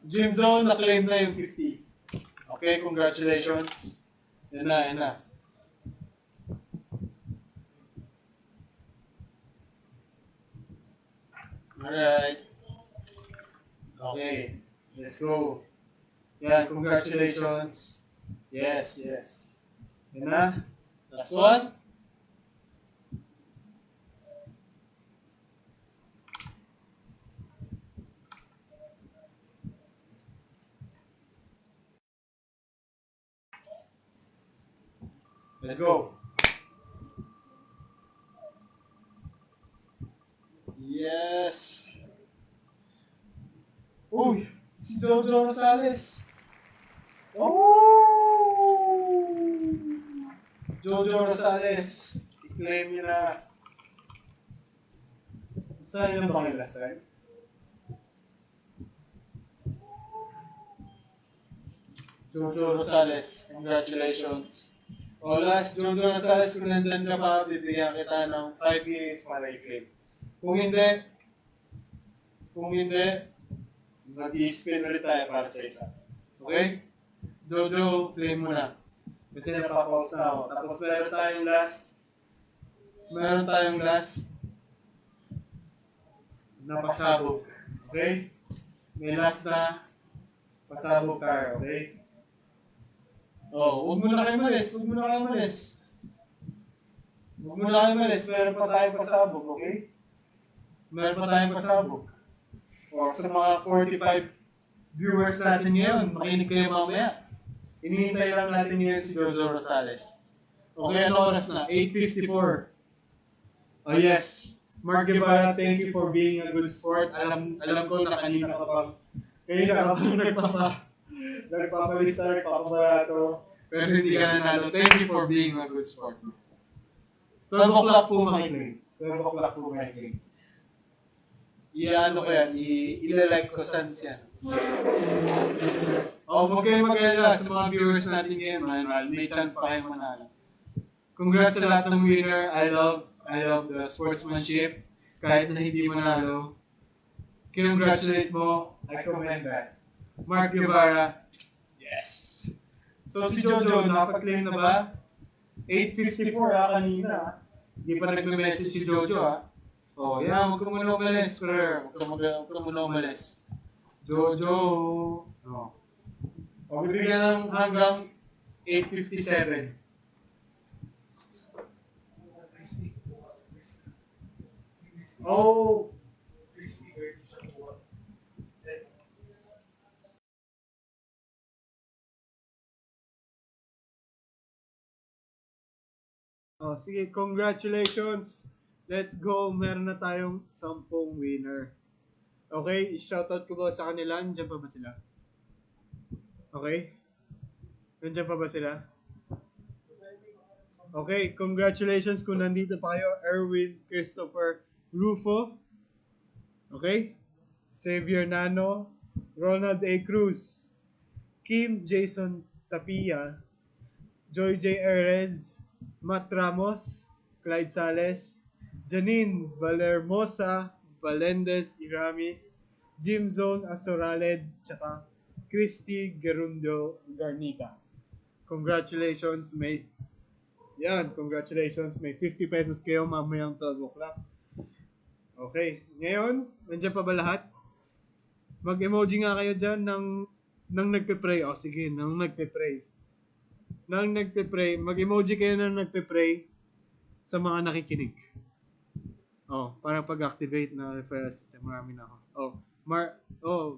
Jim Zone, na-claim na yung 50. Okay, congratulations. Yan na. Alright. Okay, let's go. Yan, congratulations. Yes. Yan na. Last one. Let's go. Yes. Uy, si Jojo Rosales. Oh! Jojo Rosales. I-claim niyo na. Saan yun ba kayo last time? Jojo Rosales, congratulations. O last, Jojo Rosales, kung nandyan ka pa, bibigyan kita ng 5 minutes para i-claim. Kung hindi, mag-i-spin ulit tayo para sa isa. Okay? Jojo, claim mo na. Kasi napapause na ako. Tapos meron tayong last na pasabog. Okay? May last na pasabog tayo. Okay? Oh, huwag muna kayo malis. Meron pa tayong pasabog, okay? Meron pa tayong pasabog. O, sa mga 45 viewers natin ngayon, makinig kayo mamaya. Hinihintay lang natin ngayon si Jojo Rosales. Okay, ano oras na? 8:54. Oh yes. Mark Guevara, thank you for being a good sport. Alam ko na kanina ka pang nagpapalista, nagpapabarato. Pero hindi ka nanalo. Thank you for being a good sport. 12 o'clock po makikinig. Iano ko yan, ilalike ko saan siya. Huwag kayong mag-alala sa mga viewers natin ngayon, may chance pa kayong manalo. Congrats sa lahat ng winner. I love the sportsmanship. Kahit na hindi manalo, kinongratulate mo, I commend that. Mark Guevara, yes. So si Jojo, nakapag-claim na ba? 8:54 kanina. Hindi pa nagme-message si Jojo Oh, yeah, huwag ka muna umalis, sir. Huwag ka muna umalis. Jojo. Oh. Bibigyan ng hanggang 8:57. Oh. Oh, sige, congratulations. Let's go. Meron na tayong 10 winner. Okay, shoutout ko ba sa kanila? Nandiyan pa ba sila? Okay? Nandiyan pa ba sila? Okay, congratulations kung nandito pa kayo. Erwin Christopher Rufo. Okay? Xavier Nano. Ronald A. Cruz. Kim Jason Tapia. Joy J. Erez. Matt Ramos. Clyde Sales. Janine Valermosa. Valendez Iramis. Jim Zone Asoraled. Tsaka Christy Gerundo Garnica. Congratulations, mate. Congratulations. May 50 pesos kayo mamayang 12 o'clock. Okay. Ngayon, nandiyan pa ba lahat? Mag-emoji nga kayo dyan nang nagpe-pray. Sige, nang nagpe-pray. Mag-emoji kayo nang nagpe-pray sa mga nakikinig. Para pag-activate na referral system. Marami na ako.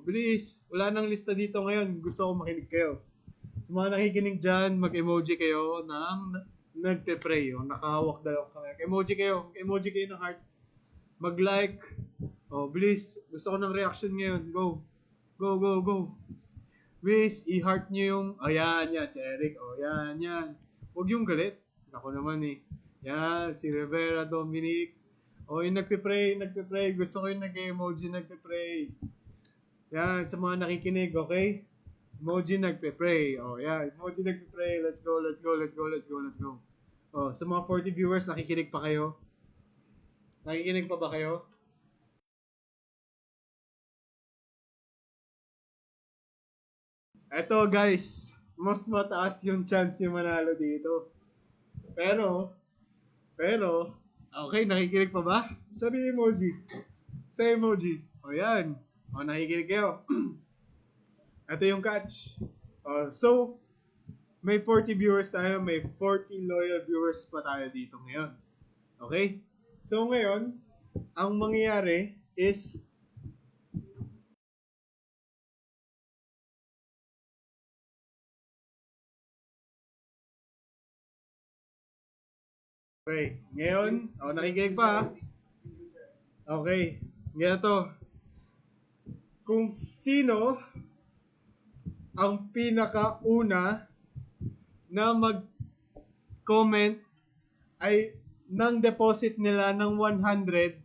Bilis. Wala nang lista dito ngayon. Gusto ko makinig kayo. Sa mga nakikinig dyan, mag-emoji kayo ng nagpe-pray. Nakahawak dalawang kamay. Emoji kayo ng heart. Mag-like. Bilis. Gusto ko ng reaction ngayon. Go. Bilis, i-heart nyo yung, yan, si Eric. Yan. Huwag yung galit. Ako naman Yan, si Rivera Dominic. Yung nagpe-pray. Gusto ko yung nag-emoji nagpe-pray. Yan, sa mga nakikinig, okay? Emoji nagpe-pray. Yan, emoji nagpe-pray. Let's go. Sa mga 40 viewers, nakikinig pa kayo? Nakikinig pa ba kayo? Eto guys, mas mataas yung chance yung manalo dito. Pero, okay, nakikinig pa ba? Sabi emoji. Sa emoji. Yan. Nakikinig kayo. Ito yung catch. So, may 40 viewers tayo, may 40 loyal viewers pa tayo dito ngayon. Okay? So ngayon, ang mangyayari is okay, ngayon, nakikinig pa. Okay, ganito. Kung sino ang pinakauna na mag-comment ay nang deposit nila ng 100,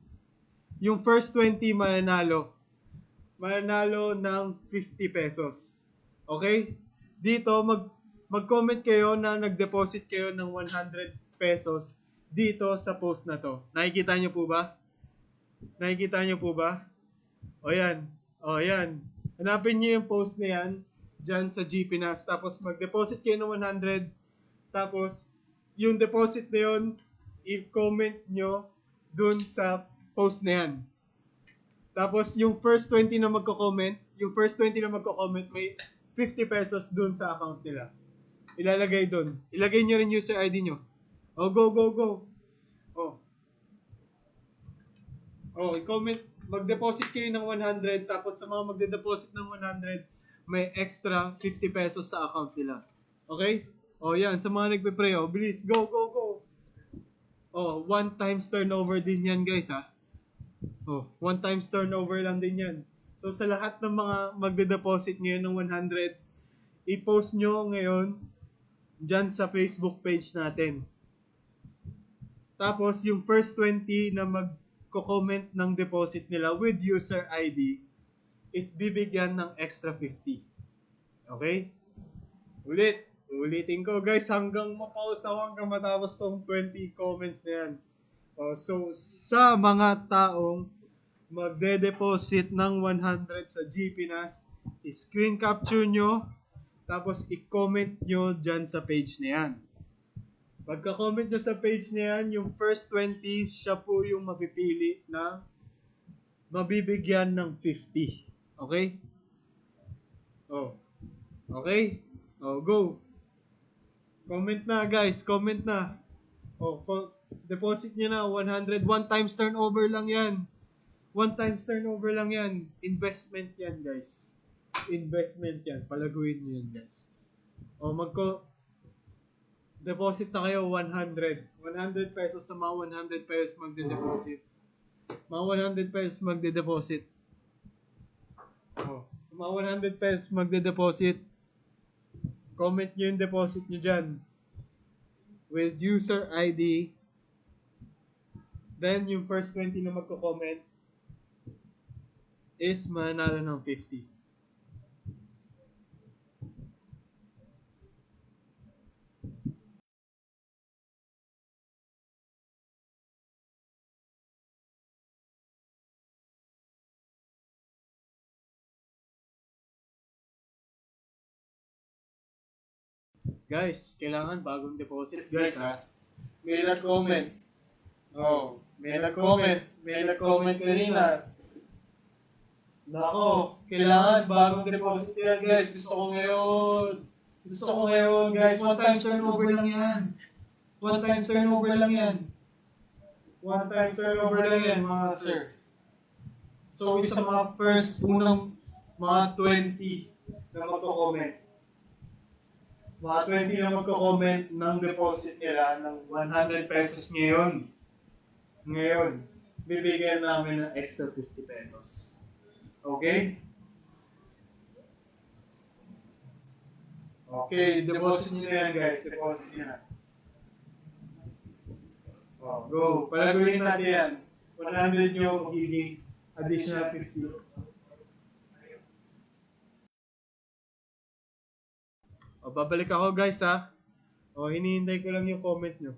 yung first 20 mananalo ng 50 pesos. Okay? dito mag-comment kayo na nag-deposit kayo ng 100 pesos dito sa post na to. Nakikita nyo po ba? Nakikita nyo po ba? O yan. O yan. Hanapin nyo yung post na yan dyan sa GPNAS. Tapos mag-deposit kayo ng 100. Tapos yung deposit na yun, i-comment nyo dun sa post na yan. Tapos yung first 20 na magko-comment, may 50 pesos dun sa account nila. Ilalagay dun. Ilagay nyo rin user ID nyo. Oh, go. Oh. Oh, i-comment. Mag-deposit kayo ng 100, tapos sa mga magde-deposit ng 100, may extra 50 pesos sa account nila. Okay? Oh, yan. Sa mga nagpe-pray, oh, bilis. Go. Oh, 1 times turnover din yan, guys, ha? Oh, 1 times turnover lang din yan. So, sa lahat ng mga magde-deposit ngayon ng 100, i-post nyo ngayon dyan sa Facebook page natin. Tapos, yung first 20 na magko-comment ng deposit nila with user ID is bibigyan ng extra 50. Okay? Ulitin ko, guys, hanggang mapausaw, hanggang matapos tong 20 comments na yan. So, sa mga taong magde-deposit ng 100 sa GPNAS, screen capture nyo, tapos i-comment nyo dyan sa page na yan. Pagka-comment nyo sa page na yan, yung first 20, siya po yung mapipili na mabibigyan ng 50. Okay? Oh. Okay? Oh, go. Comment na, guys. Comment na. Oh, deposit nyo na 100. 1 times turnover lang yan. 1 times turnover lang yan. Investment yan, guys. Investment yan. Palaguin nyo yan, guys. O, deposit na kayo 100. 100 pesos sa mga 100 pesos magde-deposit. Mga 100 pesos magde-deposit. O, sa mga 100 pesos magde-deposit, comment nyo yung deposit nyo dyan with user ID. Then, yung first 20 na magko-comment is manalo ng 50. Guys, kailangan bagong deposit, guys, ha? May nag-comment. Oh, may nag-comment kanina. Nako, kailangan bagong deposit yan, guys. Gusto ko ngayon, guys. 1 times turnover lang yan. 1 times turnover lang yan. 1 times turnover lang yan, mga sir. So, isa mga unang mga 20 na magko-comment. Mga 20 na magko-comment ng deposit nila ng 100 pesos ngayon. Bibigyan namin ng extra 50 pesos. Okay? Okay, deposit nyo na yan, guys. Deposit nyo na. Oh, go. Palaguin natin yan. 100 nyo, magiging additional 50. O, babalik ako, guys, ha? O, hinihintay ko lang yung comment nyo.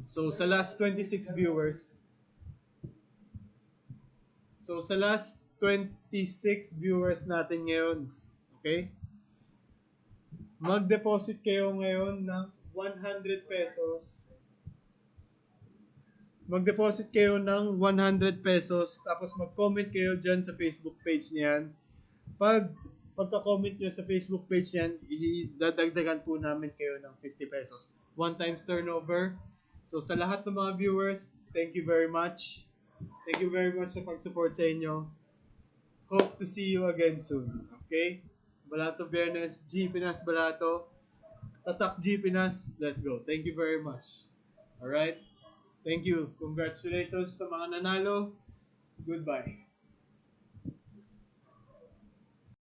So, sa last 26 viewers, natin ngayon, okay? Mag-deposit kayo ngayon ng 100 pesos. Mag-deposit kayo ng 100 pesos, tapos mag-comment kayo dyan sa Facebook page niyan. Pagka-comment nyo sa Facebook page niyan, idadagdagan po namin kayo ng 50 pesos. 1 times turnover. So sa lahat ng mga viewers, thank you very much. Thank you very much sa pag-support sa inyo. Hope to see you again soon. Okay? Balato Biyernes, G Pinas Balato. Tatak G Pinas. Let's go. Thank you very much. Alright? Thank you. Congratulations sa mga nanalo. Goodbye.